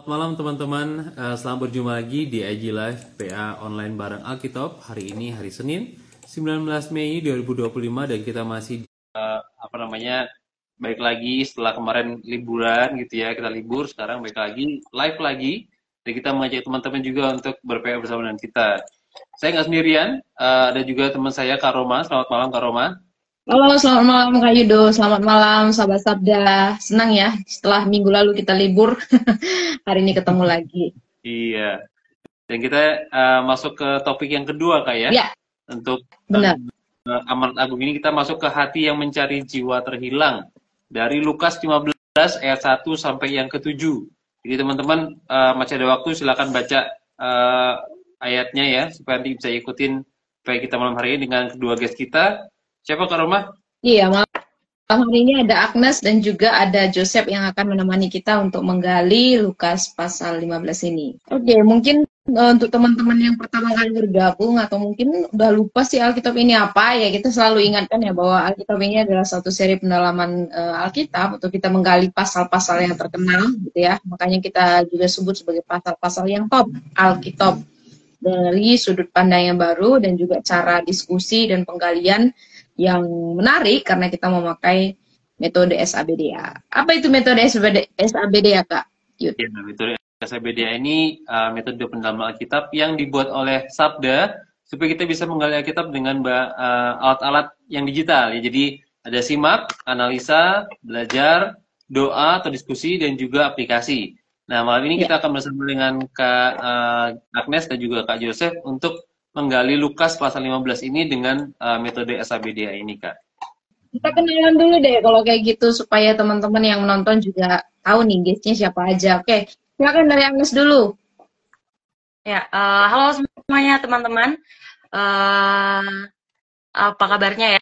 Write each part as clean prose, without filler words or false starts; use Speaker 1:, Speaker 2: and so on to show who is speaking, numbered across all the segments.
Speaker 1: Selamat malam teman-teman. Selamat berjumpa lagi di IG Live PA Online bareng Alkitab. Hari ini hari Senin 19 Mei 2025 dan kita masih baik lagi setelah kemarin liburan gitu ya. Kita libur, sekarang baik lagi live lagi dan kita mengajak teman-teman juga untuk ber-PA bersama dengan kita. Saya nggak sendirian, ada juga teman saya Kak Roma. Selamat malam Kak Roma.
Speaker 2: Halo, selamat malam Kak Yudo. Selamat malam sahabat Sabda. Senang ya setelah minggu lalu kita libur, hari ini ketemu lagi.
Speaker 1: Iya. Dan kita masuk ke topik yang kedua Kak ya.
Speaker 2: Ya,
Speaker 1: Untuk
Speaker 2: benar.
Speaker 1: Amanat Agung ini kita masuk ke hati yang mencari jiwa terhilang. Dari Lukas 15 ayat 1 sampai yang ke-7. Jadi teman-teman masih ada waktu, silakan baca ayatnya ya, supaya nanti bisa ikutin baik kita malam hari ini dengan kedua guest kita. Siapa Kak Roma?
Speaker 2: Iya, malam hari ini ada Agnes dan juga ada Joseph yang akan menemani kita untuk menggali Lukas pasal 15 ini. Oke, mungkin untuk teman-teman yang pertama kali bergabung atau mungkin udah lupa sih Alkitab ini apa, ya kita selalu ingatkan ya bahwa Alkitab ini adalah satu seri pendalaman Alkitab untuk kita menggali pasal-pasal yang terkenal gitu ya. Makanya kita juga sebut sebagai pasal-pasal yang top Alkitab dari sudut pandang yang baru dan juga cara diskusi dan penggalian yang menarik karena kita memakai metode SABDA. Apa itu metode SABDA, Kak? Yud.
Speaker 1: Ya, metode SABDA ini metode pendalaman Alkitab yang dibuat oleh Sabda supaya kita bisa menggali Alkitab dengan alat-alat yang digital. Ya, jadi ada simak, analisa, belajar, doa atau diskusi dan juga aplikasi. Nah, malam ini kita akan bersama dengan Kak Agnes dan juga Kak Joseph untuk menggali Lukas pasal 15 ini dengan metode SABDA ini, Kak.
Speaker 2: Kita kenalan dulu deh kalau kayak gitu supaya teman-teman yang menonton juga tahu nih guestnya siapa aja. Oke, silakan dari Agnes dulu.
Speaker 3: Ya, halo semuanya teman-teman. Apa kabarnya ya?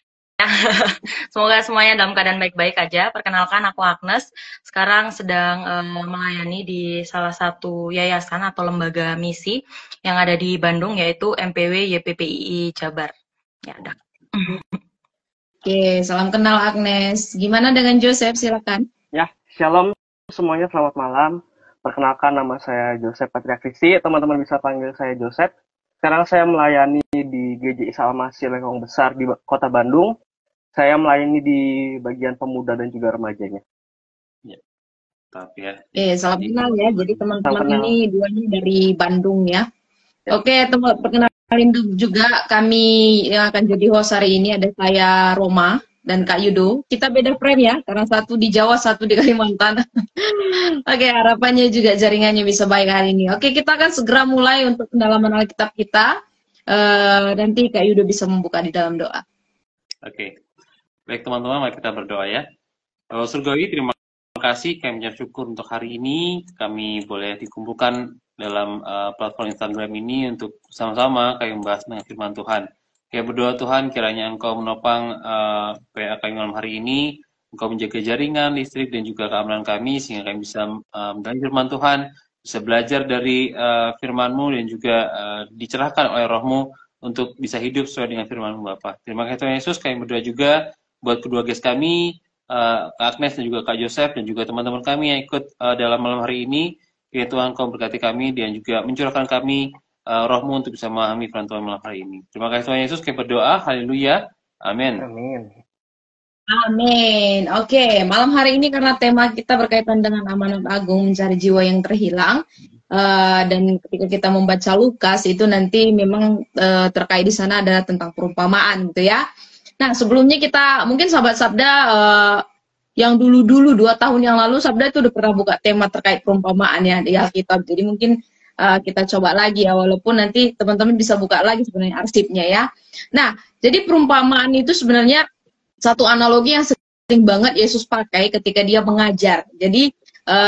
Speaker 3: Semoga semuanya dalam keadaan baik-baik aja. Perkenalkan, aku Agnes. Sekarang sedang melayani di salah satu yayasan atau lembaga misi yang ada di Bandung, yaitu MPW YPPII Jabar. Ya, udah.
Speaker 2: Oke, salam kenal Agnes. Gimana dengan Joseph? Silakan.
Speaker 4: Ya, shalom semuanya, selamat malam. Perkenalkan, nama saya Joseph Patria Kristi. Teman-teman bisa panggil saya Joseph. Sekarang saya melayani di GJI Salmasih Lengkong Besar di Kota Bandung. Saya melayani di bagian pemuda dan juga remajanya.
Speaker 1: Ya, tapi ya.
Speaker 2: Oke, salam kenal ya. Jadi teman-teman ini duanya dari Bandung ya. Oke, teman perkenalin juga kami yang akan jadi host hari ini ada saya Roma dan Kak Yudo. Kita beda frame ya, karena satu di Jawa, satu di Kalimantan. Oke, harapannya juga jaringannya bisa baik hari ini. Oke, kita akan segera mulai untuk pendalaman Alkitab kita. Nanti Kak Yudo bisa membuka di dalam doa.
Speaker 1: Oke. Baik teman-teman, mari kita berdoa ya. Surgawi, terima kasih, kami bersyukur untuk hari ini kami boleh dikumpulkan dalam platform Instagram ini untuk sama-sama kami membahas tentang firman Tuhan. Kami berdoa Tuhan, kiranya Engkau menopang PA kami malam hari ini, Engkau menjaga jaringan, listrik, dan juga keamanan kami, sehingga kami bisa mendengar firman Tuhan, bisa belajar dari firman-Mu, dan juga dicerahkan oleh Roh-Mu untuk bisa hidup sesuai dengan firman-Mu, Bapa. Terima kasih Tuhan Yesus, kami berdoa juga buat kedua guest kami, Kak Agnes dan juga Kak Joseph, dan juga teman-teman kami yang ikut dalam malam hari ini. Kiranya Tuhan Kau berkati kami dan juga mencurahkan kami Roh-Mu untuk bisa memahami firman Tuhan malam hari ini. Terima kasih Tuhan Yesus, kami berdoa, haleluya, amin.
Speaker 4: Amin.
Speaker 2: Amin. Oke, malam hari ini karena tema kita berkaitan dengan amanat agung mencari jiwa yang terhilang, dan ketika kita membaca Lukas itu nanti memang terkait di sana adalah tentang perumpamaan gitu ya. Nah, sebelumnya kita mungkin sahabat Sabda yang dulu-dulu 2 tahun yang lalu Sabda itu udah pernah buka tema terkait perumpamaan ya di Alkitab. Jadi mungkin kita coba lagi ya, walaupun nanti teman-teman bisa buka lagi sebenarnya arsipnya ya. Nah, jadi perumpamaan itu sebenarnya satu analogi yang sering banget Yesus pakai ketika dia mengajar. Jadi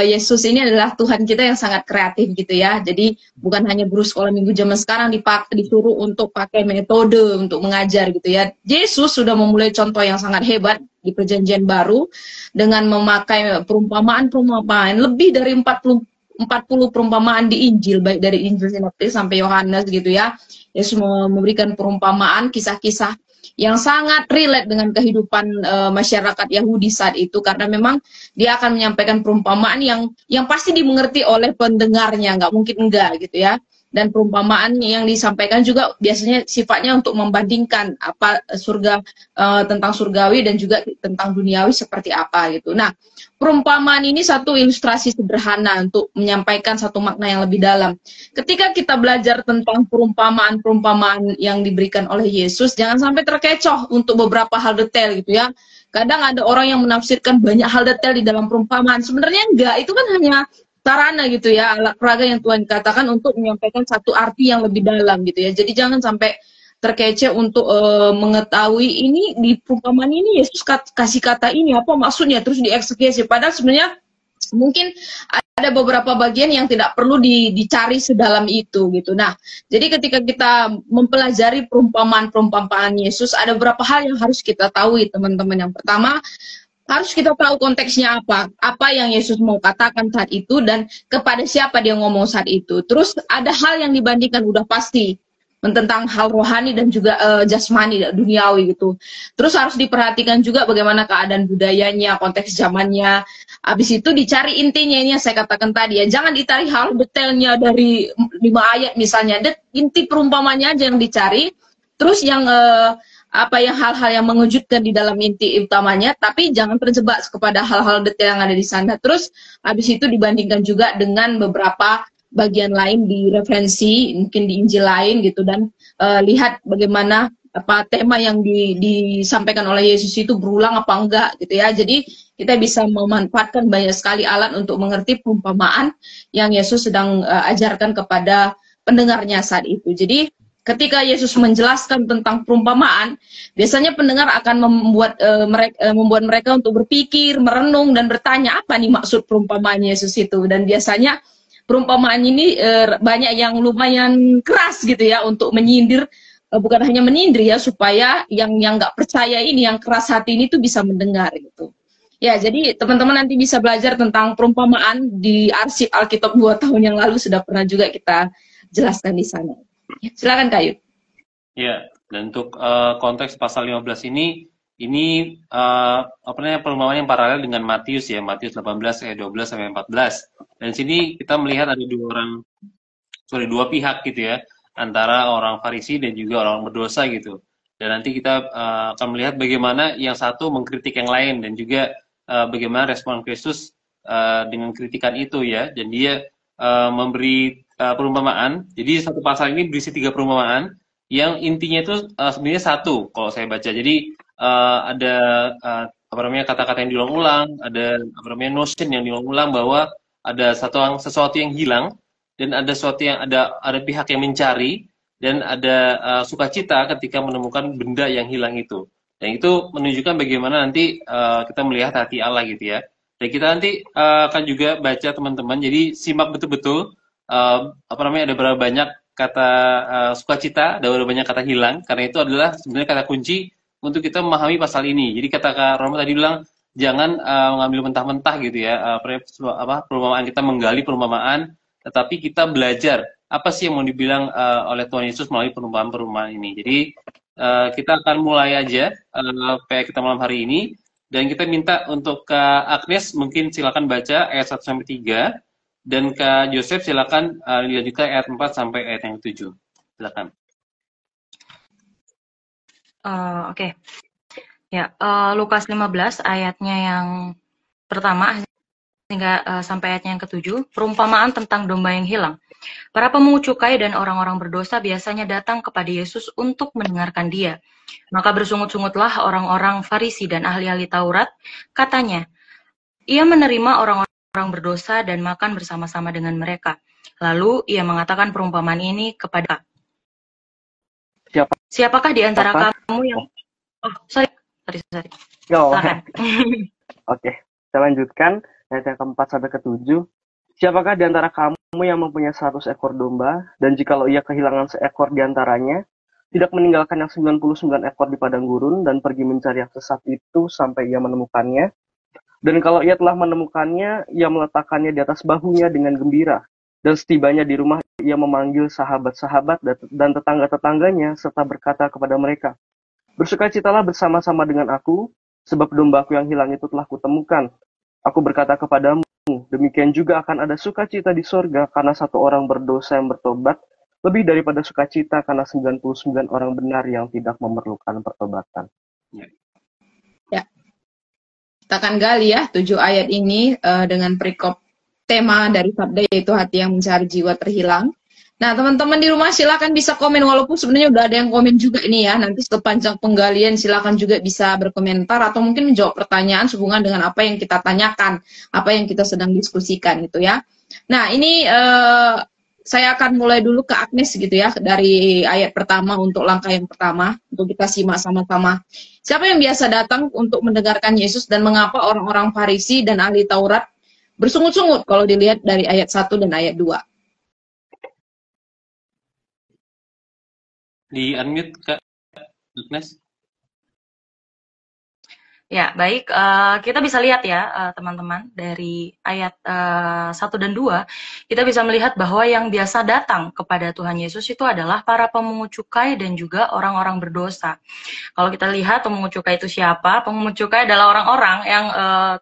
Speaker 2: Yesus ini adalah Tuhan kita yang sangat kreatif gitu ya. Jadi bukan hanya guru sekolah minggu zaman sekarang disuruh untuk pakai metode untuk mengajar gitu ya. Yesus sudah memulai contoh yang sangat hebat di Perjanjian Baru dengan memakai perumpamaan-perumpamaan lebih dari 40 perumpamaan di Injil, baik dari Injil Sinoptis sampai Yohanes gitu ya. Yesus memberikan perumpamaan, kisah-kisah yang sangat relate dengan kehidupan masyarakat Yahudi saat itu, karena memang dia akan menyampaikan perumpamaan yang pasti dimengerti oleh pendengarnya, nggak mungkin enggak gitu ya. Dan perumpamaan yang disampaikan juga biasanya sifatnya untuk membandingkan apa surga, tentang surgawi dan juga tentang duniawi seperti apa gitu. Nah, perumpamaan ini satu ilustrasi sederhana untuk menyampaikan satu makna yang lebih dalam. Ketika kita belajar tentang perumpamaan-perumpamaan yang diberikan oleh Yesus, jangan sampai terkecoh untuk beberapa hal detail gitu ya. Kadang ada orang yang menafsirkan banyak hal detail di dalam perumpamaan. Sebenarnya enggak, itu kan hanya sarana gitu ya, alat peraga yang Tuhan katakan untuk menyampaikan satu arti yang lebih dalam gitu ya. Jadi jangan sampai terkece untuk mengetahui ini di perumpamaan ini Yesus kasih kata ini apa maksudnya, terus dieksekusi. Padahal sebenarnya mungkin ada beberapa bagian yang tidak perlu dicari sedalam itu gitu. Nah, jadi ketika kita mempelajari perumpamaan Yesus, ada beberapa hal yang harus kita tahu teman-teman. Yang pertama, harus kita tahu konteksnya apa yang Yesus mau katakan saat itu dan kepada siapa dia ngomong saat itu. Terus ada hal yang dibandingkan udah pasti tentang hal rohani dan juga jasmani, duniawi gitu. Terus harus diperhatikan juga bagaimana keadaan budayanya, konteks zamannya. Habis itu dicari intinya, ini yang saya katakan tadi ya. Jangan ditarik hal detailnya dari 5 ayat misalnya. Inti perumpamannya aja yang dicari. Terus yang hal-hal yang mengejutkan di dalam inti utamanya, tapi jangan terjebak kepada hal-hal detail yang ada di sana. Terus habis itu dibandingkan juga dengan beberapa bagian lain di referensi, mungkin di Injil lain gitu, dan lihat bagaimana tema yang disampaikan oleh Yesus itu berulang apa enggak gitu ya. Jadi kita bisa memanfaatkan banyak sekali alat untuk mengerti perumpamaan yang Yesus sedang ajarkan kepada pendengarnya saat itu. Jadi ketika Yesus menjelaskan tentang perumpamaan, biasanya pendengar akan membuat mereka untuk berpikir, merenung, dan bertanya apa nih maksud perumpamaan Yesus itu. Dan biasanya perumpamaan ini banyak yang lumayan keras gitu ya untuk menyindir, bukan hanya menyindir ya, supaya yang nggak percaya ini, yang keras hati ini tuh bisa mendengar gitu. Ya, jadi teman-teman nanti bisa belajar tentang perumpamaan di arsip Alkitab 2 tahun yang lalu, sudah pernah juga kita jelaskan di sana. Silakan Kak Yud.
Speaker 1: Ya, dan untuk konteks pasal 15 ini perumpamaan yang paralel dengan Matius ya, Matius 18 ayat 12 sampai 14. Dan sini kita melihat ada dua pihak gitu ya, antara orang Farisi dan juga orang berdosa gitu. Dan nanti kita akan melihat bagaimana yang satu mengkritik yang lain dan juga bagaimana respon Kristus dengan kritikan itu ya. Dan dia memberi perumpamaan. Jadi satu pasal ini berisi 3 perumpamaan yang intinya itu sebenarnya satu kalau saya baca. Jadi ada kata-kata yang diulang-ulang, ada notion yang diulang-ulang bahwa ada sesuatu yang hilang, dan ada ada pihak yang mencari, dan ada sukacita ketika menemukan benda yang hilang itu. Dan itu menunjukkan bagaimana nanti kita melihat hati Allah gitu ya. Dan kita nanti akan juga baca teman-teman, jadi simak betul-betul ada berapa banyak kata sukacita, ada berapa banyak kata hilang, karena itu adalah sebenarnya kata kunci untuk kita memahami pasal ini. Jadi kata Kak Romo tadi bilang, jangan mengambil mentah-mentah gitu ya, perumpamaan, kita menggali perumpamaan, tetapi kita belajar apa sih yang mau dibilang oleh Tuhan Yesus melalui perumpamaan-perumpamaan ini. Jadi kita akan mulai aja kita malam hari ini, dan kita minta untuk Kak Agnes mungkin silakan baca ayat 1 sampai 3, dan Kak Joseph silakan dilanjutkan ayat 4 sampai ayat yang 7. Silakan.
Speaker 3: Oke. Ya, Lukas 15 ayatnya yang pertama hingga sampai ayatnya yang ke-7, perumpamaan tentang domba yang hilang. Para pemungut cukai dan orang-orang berdosa biasanya datang kepada Yesus untuk mendengarkan dia. Maka bersungut-sungutlah orang-orang Farisi dan ahli-ahli Taurat, katanya, ia menerima orang-orang berdosa dan makan bersama-sama dengan mereka. Lalu ia mengatakan perumpamaan ini kepada, siapakah di antara kamu yang... sorry.
Speaker 4: Oke, saya lanjutkan ayat yang ke-4 sampai ke-7. Siapakah di antara kamu yang mempunyai 100 ekor domba, dan jikalau ia kehilangan seekor di antaranya, tidak meninggalkan yang 99 ekor di padang gurun, dan pergi mencari yang sesat itu sampai ia menemukannya. Dan kalau ia telah menemukannya, ia meletakkannya di atas bahunya dengan gembira. Dan setibanya di rumah, ia memanggil sahabat-sahabat dan tetangga-tetangganya, serta berkata kepada mereka, Bersukacitalah bersama-sama dengan aku, sebab dombaku yang hilang itu telah kutemukan. Aku berkata kepadamu, demikian juga akan ada sukacita di sorga karena satu orang berdosa yang bertobat, lebih daripada sukacita karena 99 orang benar yang tidak memerlukan pertobatan.
Speaker 1: Ya.
Speaker 2: Ya. Kita akan gali ya 7 ayat ini dengan perikop tema dari sabda yaitu hati yang mencari jiwa terhilang. Nah, teman-teman di rumah silakan bisa komen walaupun sebenarnya udah ada yang komen juga ini ya. Nanti sepanjang penggalian silakan juga bisa berkomentar atau mungkin menjawab pertanyaan sehubungan dengan apa yang kita tanyakan, apa yang kita sedang diskusikan gitu ya. Nah, ini saya akan mulai dulu ke Agnes gitu ya dari ayat pertama untuk langkah yang pertama untuk kita simak sama-sama. Siapa yang biasa datang untuk mendengarkan Yesus dan mengapa orang-orang Farisi dan ahli Taurat bersungut-sungut kalau dilihat dari ayat 1 dan ayat 2.
Speaker 1: Di unmute Kak Agnes.
Speaker 3: Ya, baik. Kita bisa lihat ya, teman-teman, dari ayat 1 dan 2, kita bisa melihat bahwa yang biasa datang kepada Tuhan Yesus itu adalah para pemungut cukai dan juga orang-orang berdosa. Kalau kita lihat pemungut cukai itu siapa? Pemungut cukai adalah orang-orang yang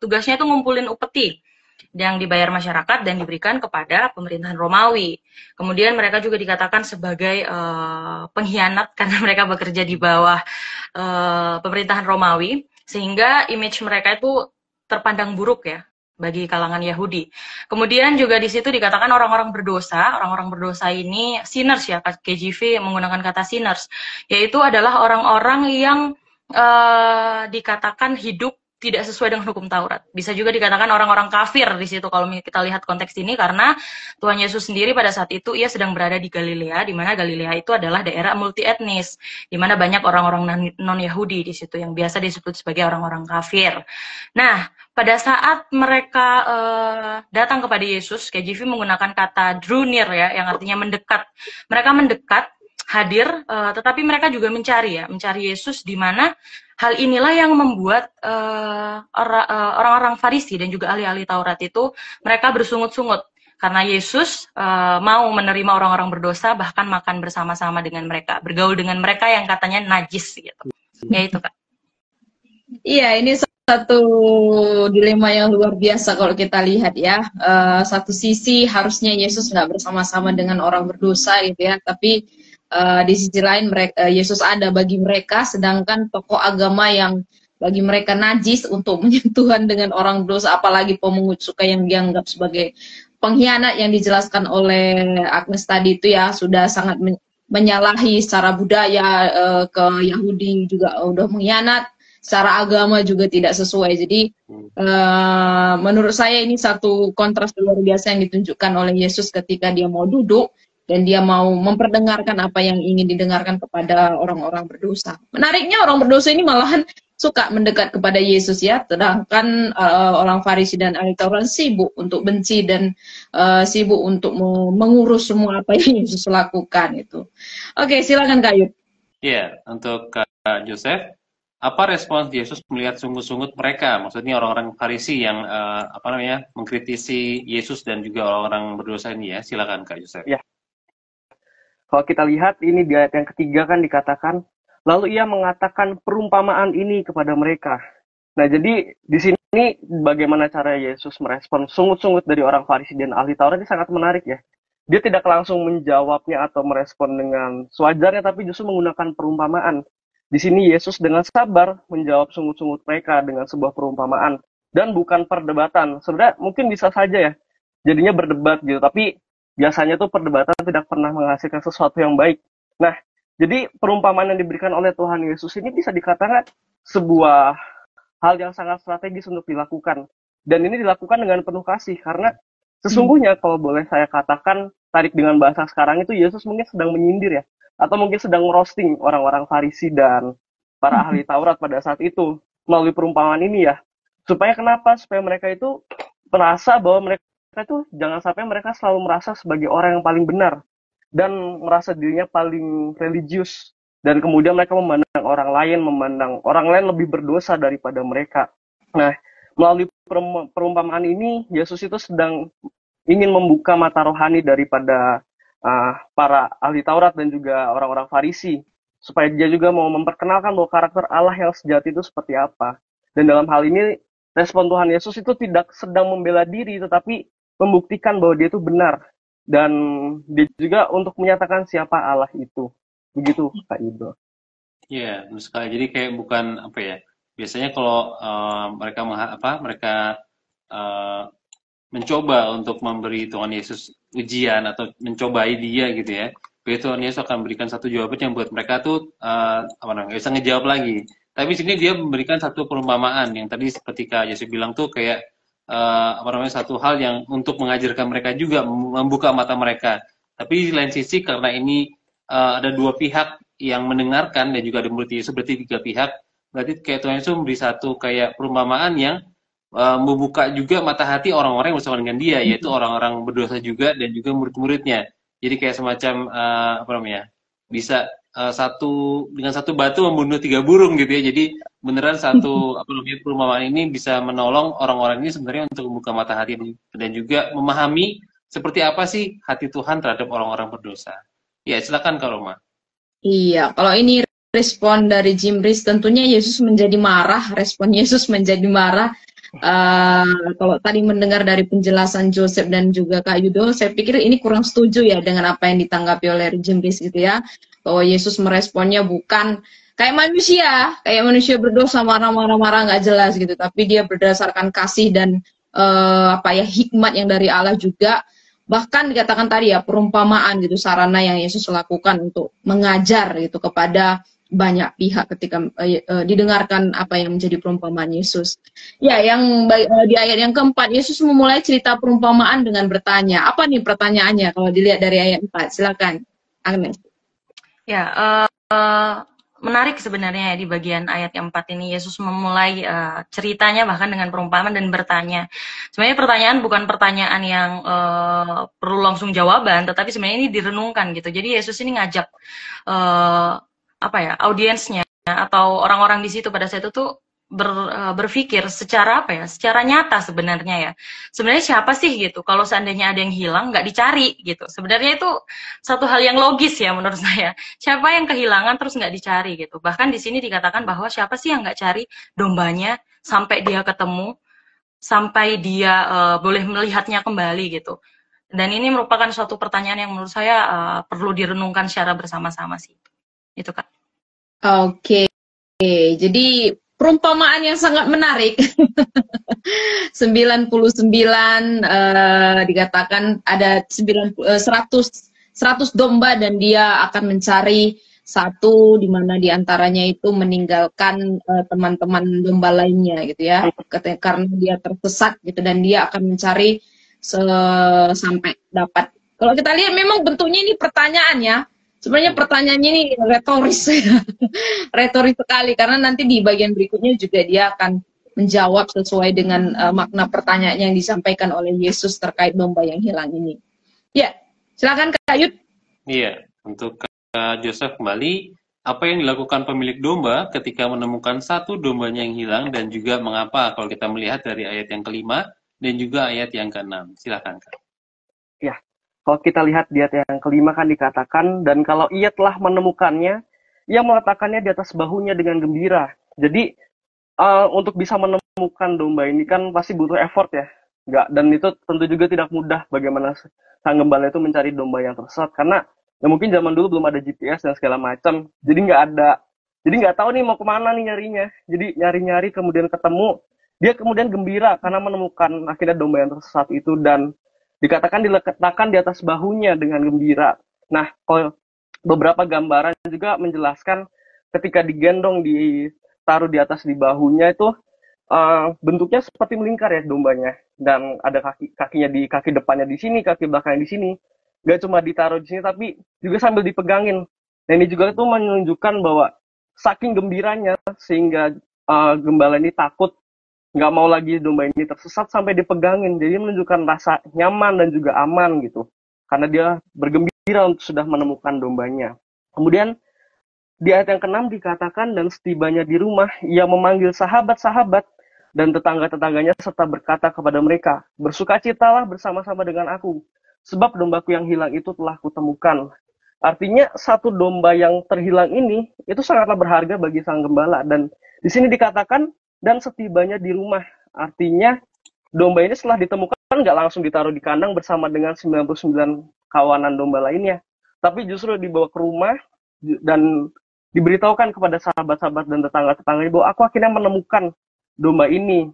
Speaker 3: tugasnya itu ngumpulin upeti yang dibayar masyarakat dan diberikan kepada pemerintahan Romawi. Kemudian mereka juga dikatakan sebagai pengkhianat karena mereka bekerja di bawah pemerintahan Romawi, sehingga image mereka itu terpandang buruk ya bagi kalangan Yahudi. Kemudian juga di situ dikatakan orang-orang berdosa. Orang-orang berdosa ini sinners ya, KJV menggunakan kata sinners, yaitu adalah orang-orang yang dikatakan hidup tidak sesuai dengan hukum Taurat. Bisa juga dikatakan orang-orang kafir di situ kalau kita lihat konteks ini, karena Tuhan Yesus sendiri pada saat itu ia sedang berada di Galilea, di mana Galilea itu adalah daerah multi etnis, di mana banyak orang-orang non-Yahudi di situ yang biasa disebut sebagai orang-orang kafir. Nah, pada saat mereka datang kepada Yesus, KJV menggunakan kata drew near ya, yang artinya mendekat. Mereka mendekat, hadir, tetapi mereka juga mencari Yesus, di mana hal inilah yang membuat orang-orang Farisi dan juga ahli-ahli Taurat itu mereka bersungut-sungut karena Yesus mau menerima orang-orang berdosa, bahkan makan bersama-sama dengan mereka, bergaul dengan mereka yang katanya najis gitu. Ya itu Kak.
Speaker 2: Iya, ini satu dilema yang luar biasa kalau kita lihat ya. Satu sisi harusnya Yesus nggak bersama-sama dengan orang berdosa gitu ya, tapi di sisi lain Yesus ada bagi mereka, sedangkan tokoh agama yang bagi mereka najis untuk menyentuhan dengan orang berdosa, apalagi pemungut cukai yang dianggap sebagai pengkhianat yang dijelaskan oleh Agnes tadi itu ya sudah sangat menyalahi secara budaya, ke Yahudi juga udah mengkhianat, secara agama juga tidak sesuai. Jadi menurut saya ini satu kontras luar biasa yang ditunjukkan oleh Yesus ketika dia mau duduk dan dia mau memperdengarkan apa yang ingin didengarkan kepada orang-orang berdosa. Menariknya orang berdosa ini malahan suka mendekat kepada Yesus ya, sedangkan orang Farisi dan ahli Taurat sibuk untuk benci dan sibuk untuk mengurus semua apa yang Yesus lakukan itu. Oke, silakan Kak Yud.
Speaker 1: Iya, untuk Kak Joseph, apa respons Yesus melihat sungut-sungut mereka? Maksudnya orang-orang Farisi yang mengkritisi Yesus dan juga orang-orang berdosa ini ya. Silakan Kak Joseph.
Speaker 4: Ya. Kalau kita lihat ini di ayat yang ketiga kan dikatakan, lalu ia mengatakan perumpamaan ini kepada mereka. Nah, jadi di sini bagaimana cara Yesus merespon sungut-sungut dari orang Farisi dan ahli Taurat ini sangat menarik ya. Dia tidak langsung menjawabnya atau merespon dengan sewajarnya, tapi justru menggunakan perumpamaan. Di sini Yesus dengan sabar menjawab sungut-sungut mereka dengan sebuah perumpamaan dan bukan perdebatan. Sebenarnya mungkin bisa saja ya, jadinya berdebat gitu, tapi biasanya tuh perdebatan tidak pernah menghasilkan sesuatu yang baik. Nah, jadi perumpamaan yang diberikan oleh Tuhan Yesus ini bisa dikatakan sebuah hal yang sangat strategis untuk dilakukan. Dan ini dilakukan dengan penuh kasih, karena sesungguhnya kalau boleh saya katakan, tarik dengan bahasa sekarang itu Yesus mungkin sedang menyindir ya, atau mungkin sedang roasting orang-orang Farisi dan para ahli Taurat pada saat itu melalui perumpamaan ini ya. Supaya kenapa? Supaya mereka itu merasa bahwa mereka itu jangan sampai mereka selalu merasa sebagai orang yang paling benar dan merasa dirinya paling religius, dan kemudian mereka memandang orang lain lebih berdosa daripada mereka. Nah, melalui perumpamaan ini Yesus itu sedang ingin membuka mata rohani daripada para ahli Taurat dan juga orang-orang Farisi, supaya dia juga mau memperkenalkan bahwa karakter Allah yang sejati itu seperti apa. Dan dalam hal ini, respon Tuhan Yesus itu tidak sedang membela diri, tetapi membuktikan bahwa dia itu benar. Dan dia juga untuk menyatakan siapa Allah itu. Begitu, Kak Ido.
Speaker 1: Iya, benar sekali. Jadi kayak bukan apa ya? Biasanya kalau mereka eh, mencoba untuk memberi Tuhan Yesus ujian atau mencobai dia gitu ya. Biasanya Tuhan Yesus akan memberikan satu jawaban yang buat mereka tuh nggak bisa ngejawab lagi. Tapi di sini dia memberikan satu perumpamaan yang tadi seperti Kak Yesus bilang tuh kayak satu hal yang untuk mengajarkan mereka juga membuka mata mereka. Tapi di lain sisi karena ini ada dua pihak yang mendengarkan dan juga ada murid Yesus, berarti tiga pihak. Berarti kayak Tuhan Yesus memberi satu kayak perumpamaan yang membuka juga mata hati orang-orang yang bersama dengan dia, yaitu orang-orang berdosa juga dan juga murid-muridnya. Jadi kayak semacam bisa dengan satu batu membunuh tiga burung gitu ya. Jadi beneran satu perumpamaan ini bisa menolong orang-orang ini sebenarnya untuk membuka mata hati dan juga memahami seperti apa sih hati Tuhan terhadap orang-orang berdosa. Ya, silakan Kak Roma.
Speaker 2: Iya, kalau ini respon dari Jimris, tentunya Yesus menjadi marah, respon Yesus menjadi marah. Kalau tadi mendengar dari penjelasan Joseph dan juga Kak Yudo, saya pikir ini kurang setuju ya dengan apa yang ditanggapi oleh Jimris gitu ya, bahwa Yesus meresponnya bukan kayak manusia berdosa marah-marah nggak jelas gitu, tapi dia berdasarkan kasih dan hikmat yang dari Allah juga. Bahkan dikatakan tadi ya, perumpamaan gitu, sarana yang Yesus lakukan untuk mengajar gitu kepada banyak pihak ketika didengarkan apa yang menjadi perumpamaan Yesus. Ya, di ayat yang keempat, Yesus memulai cerita perumpamaan dengan bertanya. Apa nih pertanyaannya kalau dilihat dari ayat 4? Silakan, Agnes.
Speaker 3: Ya, menarik sebenarnya ya di bagian ayat yang 4 ini. Yesus memulai ceritanya bahkan dengan perumpamaan dan bertanya. Sebenarnya pertanyaan bukan pertanyaan yang perlu langsung jawaban, tetapi sebenarnya ini direnungkan gitu. Jadi Yesus ini ngajak audiensnya atau orang-orang di situ pada saat itu tuh berpikir secara secara nyata sebenarnya ya. Sebenarnya siapa sih gitu? Kalau seandainya ada yang hilang nggak dicari gitu. Sebenarnya itu satu hal yang logis ya menurut saya. Siapa yang kehilangan terus nggak dicari gitu. Bahkan di sini dikatakan bahwa siapa sih yang nggak cari dombanya sampai dia ketemu, sampai dia boleh melihatnya kembali gitu. Dan ini merupakan suatu pertanyaan yang menurut saya perlu direnungkan secara bersama-sama sih. Itu Kak.
Speaker 2: Oke. Jadi perumpamaan yang sangat menarik. 99 dikatakan ada 100 domba dan dia akan mencari satu di mana diantaranya itu meninggalkan teman-teman domba lainnya gitu ya, karena dia tersesat gitu, dan dia akan mencari sampai dapat. Kalau kita lihat memang bentuknya ini pertanyaan ya. Sebenarnya pertanyaannya ini retoris, retoris sekali, karena nanti di bagian berikutnya juga dia akan menjawab sesuai dengan makna pertanyaan yang disampaikan oleh Yesus terkait domba yang hilang ini. Ya, silakan Kak Yud.
Speaker 1: Iya, untuk Kak Joseph kembali, apa yang dilakukan pemilik domba ketika menemukan satu dombanya yang hilang dan juga mengapa kalau kita melihat dari ayat yang kelima dan juga ayat yang keenam. Silakan Kak.
Speaker 4: Ya. Kalau kita lihat di ayat yang kelima kan dikatakan, dan kalau ia telah menemukannya, ia meletakkannya di atas bahunya dengan gembira. Jadi untuk bisa menemukan domba ini kan pasti butuh effort ya. Dan itu tentu juga tidak mudah bagaimana sang gembala itu mencari domba yang tersesat. Karena ya mungkin zaman dulu belum ada GPS dan segala macam. Jadi nggak tahu nih mau kemana nih nyarinya. Jadi nyari-nyari kemudian ketemu. Dia kemudian gembira karena menemukan akhirnya domba yang tersesat itu, dan dikatakan diletakkan di atas bahunya dengan gembira. Nah, kalau beberapa gambaran juga menjelaskan ketika digendong, ditaruh di atas di bahunya itu bentuknya seperti melingkar ya dombanya. Dan ada kakinya di kaki depannya di sini, kaki belakangnya di sini. Gak cuma ditaruh di sini, tapi juga sambil dipegangin. Nah, ini juga itu menunjukkan bahwa saking gembiranya sehingga gembala ini takut, nggak mau lagi domba ini tersesat sampai dipegangin. Jadi menunjukkan rasa nyaman dan juga aman gitu, karena dia bergembira untuk sudah menemukan dombanya. Kemudian di ayat yang ke-6 dikatakan, dan setibanya di rumah ia memanggil sahabat-sahabat dan tetangga-tetangganya serta berkata kepada mereka, bersukacitalah bersama-sama dengan aku, sebab dombaku yang hilang itu telah kutemukan. Artinya satu domba yang terhilang ini itu sangatlah berharga bagi sang gembala. Dan di sini dikatakan dan setibanya di rumah. Artinya domba ini setelah ditemukan nggak langsung ditaruh di kandang bersama dengan 99 kawanan domba lainnya. Tapi justru dibawa ke rumah dan diberitahukan kepada sahabat-sahabat dan tetangga-tetangganya bahwa aku akhirnya menemukan domba ini.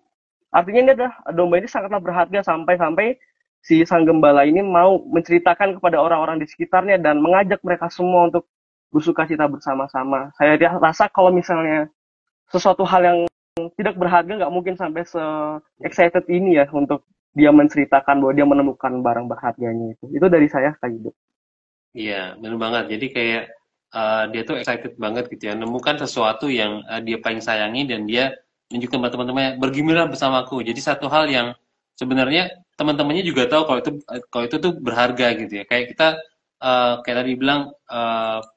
Speaker 4: Artinya ini adalah domba ini sangatlah berharga sampai-sampai si sang gembala ini mau menceritakan kepada orang-orang di sekitarnya dan mengajak mereka semua untuk bersukacita bersama-sama. Saya rasa kalau misalnya sesuatu hal yang tidak berharga nggak mungkin sampai se-excited ini ya untuk dia menceritakan bahwa dia menemukan barang berharganya itu. Itu dari saya, Kak Yudo.
Speaker 1: Iya, benar banget. Jadi kayak dia tuh excited banget gitu ya, menemukan sesuatu yang dia paling sayangi dan dia menunjukkan kepada teman-temannya bergembira bersamaku. Jadi satu hal yang sebenarnya teman-temannya juga tahu kalau itu tuh berharga gitu ya. Kayak kita kayak tadi bilang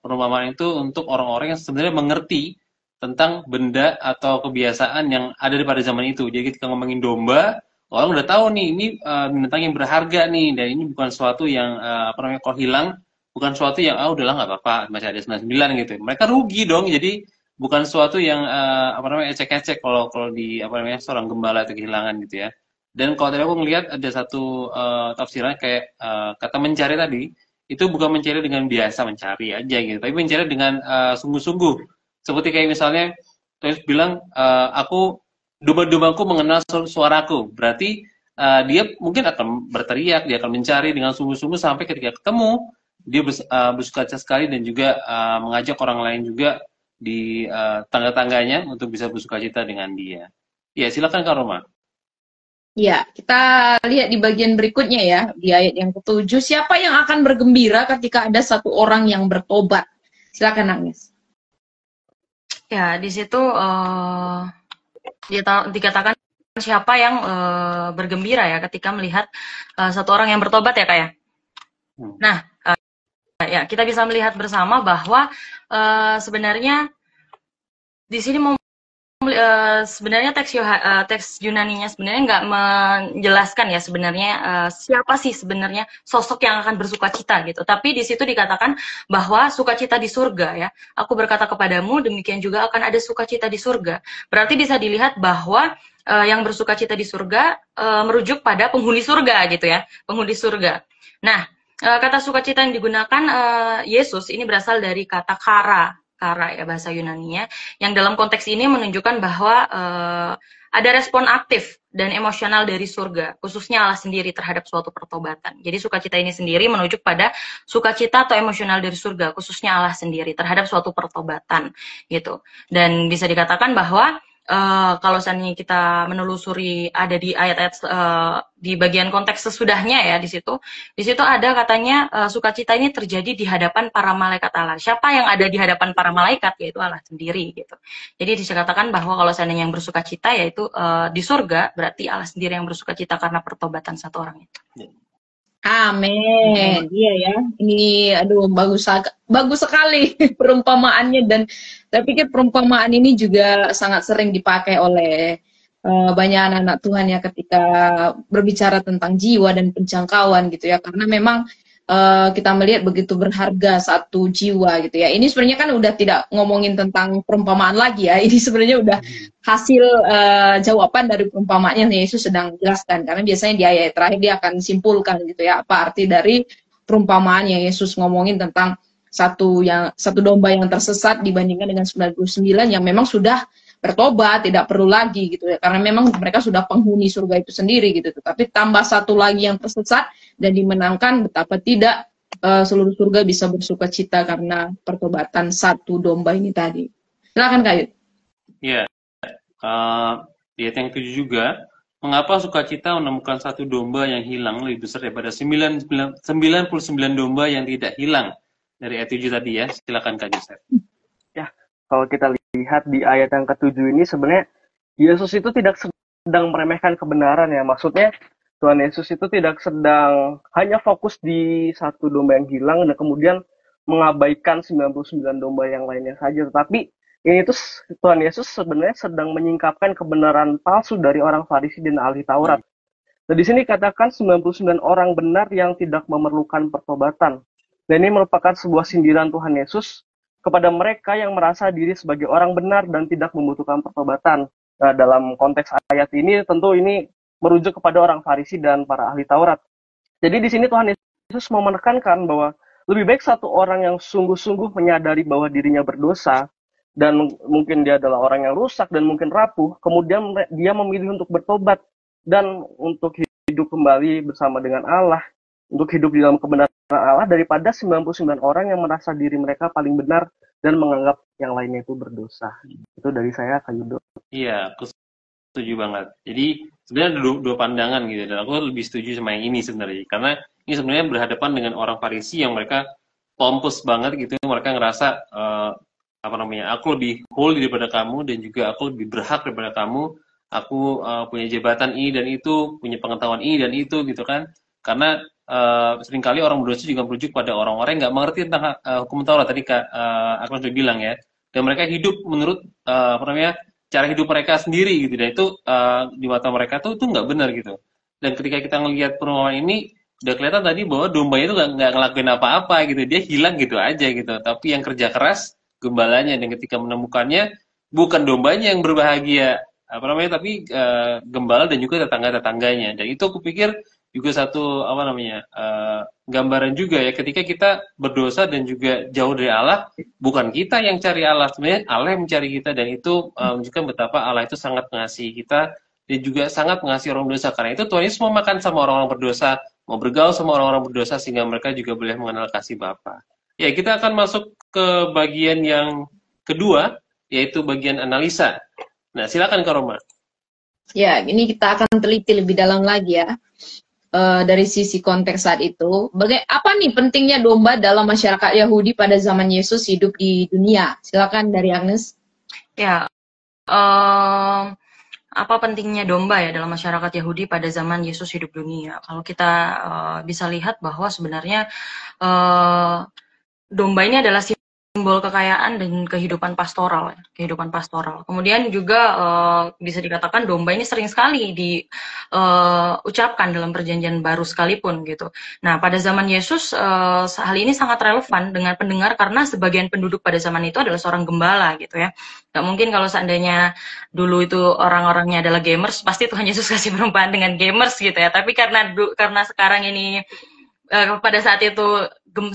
Speaker 1: perumpamaan itu untuk orang-orang yang sebenarnya mengerti tentang benda atau kebiasaan yang ada pada zaman itu. Jadi ketika ngomongin domba, orang udah tahu nih ini binatang yang berharga nih dan ini bukan sesuatu yang apa namanya kalau hilang bukan sesuatu yang udahlah nggak apa-apa masih ada 99 gitu. Mereka rugi dong. Jadi bukan sesuatu yang apa namanya ecek-ecek kalau di apa namanya seorang gembala itu kehilangan gitu ya. Dan kalau tadi aku ngelihat ada satu tafsiran kayak kata mencari tadi, itu bukan mencari dengan biasa mencari aja gitu, tapi mencari dengan sungguh-sungguh. Seperti kayak misalnya, terus bilang, aku domba-dombaku mengenal suaraku. Berarti dia mungkin akan berteriak, dia akan mencari dengan sungguh-sungguh sampai ketika ketemu, dia bersukacita sekali dan juga mengajak orang lain juga di tangga-tangganya untuk bisa bersukacita dengan dia. Ya, silakan Kak Roma.
Speaker 2: Ya, kita lihat di bagian berikutnya ya, di ayat yang ke-7. Siapa yang akan bergembira ketika ada satu orang yang bertobat? Silakan Agnes.
Speaker 3: Ya, di situ dikatakan siapa yang bergembira ya ketika melihat satu orang yang bertobat ya Kak ya. Nah, ya kita bisa melihat bersama bahwa sebenarnya di sini sebenarnya teks Yunaninya sebenarnya nggak menjelaskan ya sebenarnya siapa sih sebenarnya sosok yang akan bersukacita gitu. Tapi di situ dikatakan bahwa sukacita di surga ya. Aku berkata kepadamu demikian juga akan ada sukacita di surga. Berarti bisa dilihat bahwa yang bersukacita di surga merujuk pada penghuni surga gitu ya, penghuni surga. Nah, kata sukacita yang digunakan Yesus ini berasal dari kata kara ya bahasa Yunaninya, yang dalam konteks ini menunjukkan bahwa ada respon aktif dan emosional dari surga, khususnya Allah sendiri terhadap suatu pertobatan. Jadi sukacita ini sendiri menunjuk pada sukacita atau emosional dari surga, khususnya Allah sendiri terhadap suatu pertobatan gitu. Dan bisa dikatakan bahwa kalau seandainya kita menelusuri ada di ayat-ayat di bagian konteks sesudahnya ya di situ ada katanya sukacita ini terjadi di hadapan para malaikat Allah. Siapa yang ada di hadapan para malaikat yaitu Allah sendiri gitu. Jadi dikatakan bahwa kalau seandainya yang bersukacita yaitu di surga berarti Allah sendiri yang bersukacita karena pertobatan satu orang itu.
Speaker 2: Amin. Iya ya. Ini aduh bagus sekali perumpamaannya dan saya pikir perumpamaan ini juga sangat sering dipakai oleh banyak anak-anak Tuhan ya ketika berbicara tentang jiwa dan pencangkauan gitu ya. Karena memang kita melihat begitu berharga satu jiwa gitu ya. Ini sebenarnya kan udah tidak ngomongin tentang perumpamaan lagi ya. Ini sebenarnya udah hasil jawaban dari perumpamaan yang Yesus sedang jelaskan. Karena biasanya di ayat terakhir dia akan simpulkan gitu ya apa arti dari perumpamaan yang Yesus ngomongin tentang satu domba yang tersesat dibandingkan dengan 99 yang memang sudah bertobat, tidak perlu lagi gitu ya. Karena memang mereka sudah penghuni surga itu sendiri gitu. Tapi tambah satu lagi yang tersesat dan dimenangkan, betapa tidak seluruh surga bisa bersukacita karena pertobatan satu domba ini tadi. Silakan Kak Yud.
Speaker 1: Iya. Di ayat yang 7 juga, mengapa sukacita menemukan satu domba yang hilang lebih besar daripada 99 domba yang tidak hilang? Dari ayat 7 tadi ya. Silakan Kak Joseph.
Speaker 4: Ya, kalau kita lihat di ayat yang ke-7 ini sebenarnya Yesus itu tidak sedang meremehkan kebenaran ya. Maksudnya Tuhan Yesus itu tidak sedang hanya fokus di satu domba yang hilang dan kemudian mengabaikan 99 domba yang lainnya saja. Tetapi ini tuh Tuhan Yesus sebenarnya sedang menyingkapkan kebenaran palsu dari orang Farisi dan ahli Taurat. Dan di sini katakan 99 orang benar yang tidak memerlukan pertobatan. Dan ini merupakan sebuah sindiran Tuhan Yesus kepada mereka yang merasa diri sebagai orang benar dan tidak membutuhkan pertobatan. Nah, dalam konteks ayat ini tentu ini merujuk kepada orang Farisi dan para ahli Taurat. Jadi di sini Tuhan Yesus mau menekankan bahwa lebih baik satu orang yang sungguh-sungguh menyadari bahwa dirinya berdosa dan mungkin dia adalah orang yang rusak dan mungkin rapuh, kemudian dia memilih untuk bertobat dan untuk hidup kembali bersama dengan Allah, untuk hidup di dalam kebenaran Allah daripada 99 orang yang merasa diri mereka paling benar dan menganggap yang lainnya itu berdosa. Itu dari saya, Kak Yudo.
Speaker 1: Iya, aku setuju banget. Jadi sebenarnya ada dua pandangan gitu, dan aku lebih setuju sama yang ini sebenarnya, karena ini sebenarnya berhadapan dengan orang Farisi yang mereka pompous banget gitu, mereka ngerasa apa namanya, aku lebih holy daripada kamu dan juga aku lebih berhak daripada kamu, aku punya jabatan ini dan itu, punya pengetahuan ini dan itu gitu kan, karena seringkali orang berdosa juga merujuk pada orang-orang yang nggak mengerti tentang hukum Taurat tadi Kak Akmal sudah bilang ya, dan mereka hidup menurut apa namanya, cara hidup mereka sendiri gitu, dan itu di mata mereka tuh itu nggak benar gitu. Dan ketika kita ngelihat perumpamaan ini udah kelihatan tadi bahwa dombanya itu nggak ngelakuin apa-apa gitu, dia hilang gitu aja gitu, tapi yang kerja keras gembalanya, dan ketika menemukannya bukan dombanya yang berbahagia apa namanya, tapi gembala dan juga tetangga-tetangganya. Dan itu aku pikir juga satu apa namanya gambaran juga ya, ketika kita berdosa dan juga jauh dari Allah, bukan kita yang cari Allah, sebenarnya Allah yang mencari kita, dan itu menunjukkan betapa Allah itu sangat mengasihi kita dan juga sangat mengasihi orang berdosa. Karena itu Tuhan Yesus mau makan sama orang-orang berdosa, mau bergaul sama orang-orang berdosa sehingga mereka juga boleh mengenal kasih Bapa. Ya, kita akan masuk ke bagian yang kedua, yaitu bagian analisa. Nah, silakan Kak Roma.
Speaker 2: Ya, ini kita akan teliti lebih dalam lagi ya. Dari sisi konteks saat itu, apa nih pentingnya domba dalam masyarakat Yahudi pada zaman Yesus hidup di dunia? Silakan dari Agnes.
Speaker 3: Ya, apa pentingnya domba ya dalam masyarakat Yahudi pada zaman Yesus hidup dunia? Kalau kita bisa lihat bahwa sebenarnya domba ini adalah simbol kekayaan dan kehidupan pastoral, kehidupan pastoral. Kemudian juga bisa dikatakan domba ini sering sekali diucapkan dalam perjanjian baru sekalipun gitu. Nah, pada zaman Yesus hal ini sangat relevan dengan pendengar karena sebagian penduduk pada zaman itu adalah seorang gembala gitu ya. Gak mungkin kalau seandainya dulu itu orang-orangnya adalah gamers, pasti Tuhan Yesus kasih perumpamaan dengan gamers gitu ya. Tapi karena sekarang ini pada saat itu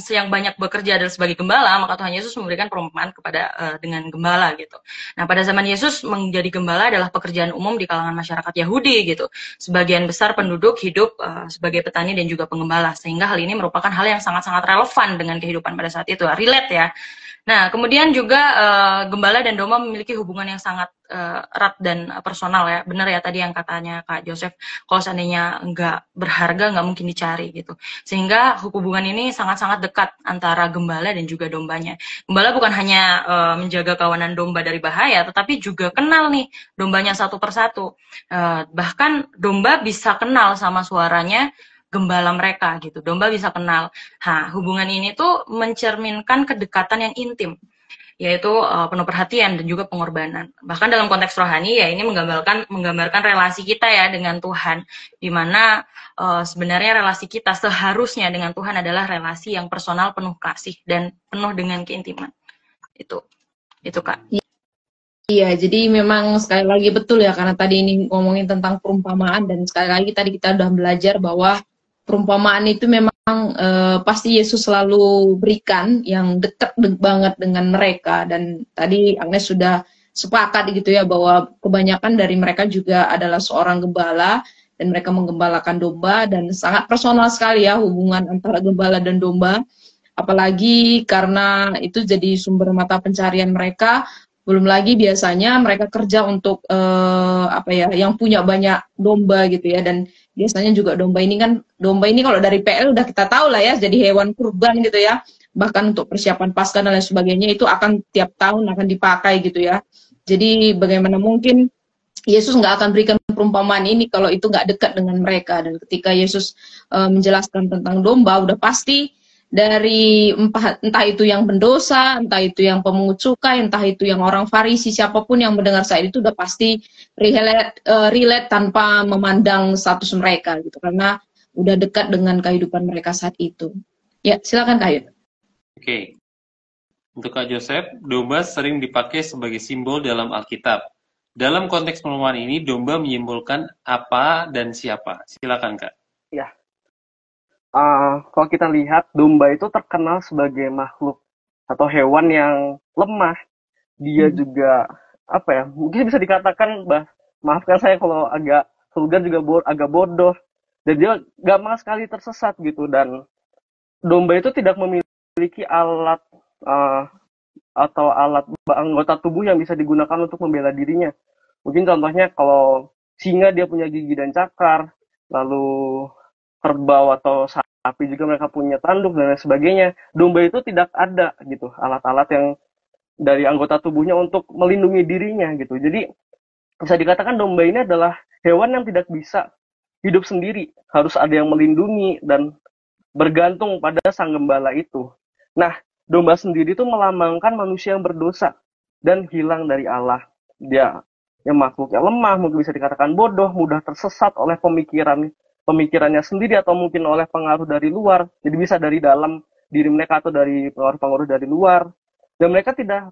Speaker 3: yang banyak bekerja adalah sebagai gembala, maka Tuhan Yesus memberikan perumpamaan kepada dengan gembala gitu. Nah, pada zaman Yesus menjadi gembala adalah pekerjaan umum di kalangan masyarakat Yahudi gitu. Sebagian besar penduduk hidup sebagai petani dan juga penggembala, sehingga hal ini merupakan hal yang sangat-sangat relevan dengan kehidupan pada saat itu, relate ya. Nah, kemudian juga gembala dan domba memiliki hubungan yang sangat erat dan personal ya. Benar ya tadi yang katanya Kak Joseph, kalau seandainya nggak berharga nggak mungkin dicari gitu. Sehingga hubungan ini sangat-sangat dekat antara gembala dan juga dombanya. Gembala bukan hanya menjaga kawanan domba dari bahaya, tetapi juga kenal nih dombanya satu persatu. Bahkan domba bisa kenal sama suaranya gembala mereka gitu. Domba bisa kenal. Nah, hubungan ini tuh mencerminkan kedekatan yang intim, yaitu penuh perhatian dan juga pengorbanan. Bahkan dalam konteks rohani ya ini menggambarkan relasi kita ya dengan Tuhan, di mana sebenarnya relasi kita seharusnya dengan Tuhan adalah relasi yang personal, penuh kasih dan penuh dengan keintiman. Itu Kak.
Speaker 2: Iya, jadi memang sekali lagi betul ya, karena tadi ini ngomongin tentang perumpamaan, dan sekali lagi tadi kita udah belajar bahwa perumpamaan itu memang pasti Yesus selalu berikan yang dekat banget dengan mereka. Dan tadi Agnes sudah sepakat gitu ya bahwa kebanyakan dari mereka juga adalah seorang gembala dan mereka menggembalakan domba, dan sangat personal sekali ya hubungan antara gembala dan domba, apalagi karena itu jadi sumber mata pencarian mereka. Belum lagi biasanya mereka kerja untuk yang punya banyak domba gitu ya, dan biasanya juga domba ini kalau dari PL udah kita tahu lah ya, jadi hewan kurban gitu ya, bahkan untuk persiapan Paskah dan lain sebagainya itu akan tiap tahun akan dipakai gitu ya. Jadi bagaimana mungkin Yesus nggak akan berikan perumpamaan ini kalau itu nggak dekat dengan mereka. Dan ketika Yesus menjelaskan tentang domba, udah pasti dari entah itu yang pendosa, entah itu yang pemungut cukai, entah itu yang orang Farisi, siapapun yang mendengar saat itu udah pasti relate tanpa memandang status mereka gitu, karena udah dekat dengan kehidupan mereka saat itu. Ya, silakan Kak Yud.
Speaker 1: Oke. Untuk Kak Joseph, domba sering dipakai sebagai simbol dalam Alkitab. Dalam konteks perumpamaan ini, domba menyimbolkan apa dan siapa? Silakan, Kak.
Speaker 4: Ya, kalau kita lihat domba itu terkenal sebagai makhluk atau hewan yang lemah. Dia juga apa ya? Mungkin bisa dikatakan, maafkan saya kalau agak vulgar juga agak bodoh. Dan dia gampang sekali tersesat gitu. Dan domba itu tidak memiliki alat atau alat anggota tubuh yang bisa digunakan untuk membela dirinya. Mungkin contohnya kalau singa dia punya gigi dan cakar, lalu kerbau atau sapi juga mereka punya tanduk dan lain sebagainya. Domba itu tidak ada gitu alat-alat yang dari anggota tubuhnya untuk melindungi dirinya gitu. Jadi bisa dikatakan domba ini adalah hewan yang tidak bisa hidup sendiri, harus ada yang melindungi dan bergantung pada sang gembala itu. Nah, domba sendiri itu melambangkan manusia yang berdosa dan hilang dari Allah. Dia yang makhluk yang lemah, mungkin bisa dikatakan bodoh, mudah tersesat oleh pemikirannya sendiri atau mungkin oleh pengaruh dari luar. Jadi bisa dari dalam diri mereka atau dari pengaruh-pengaruh dari luar. Dan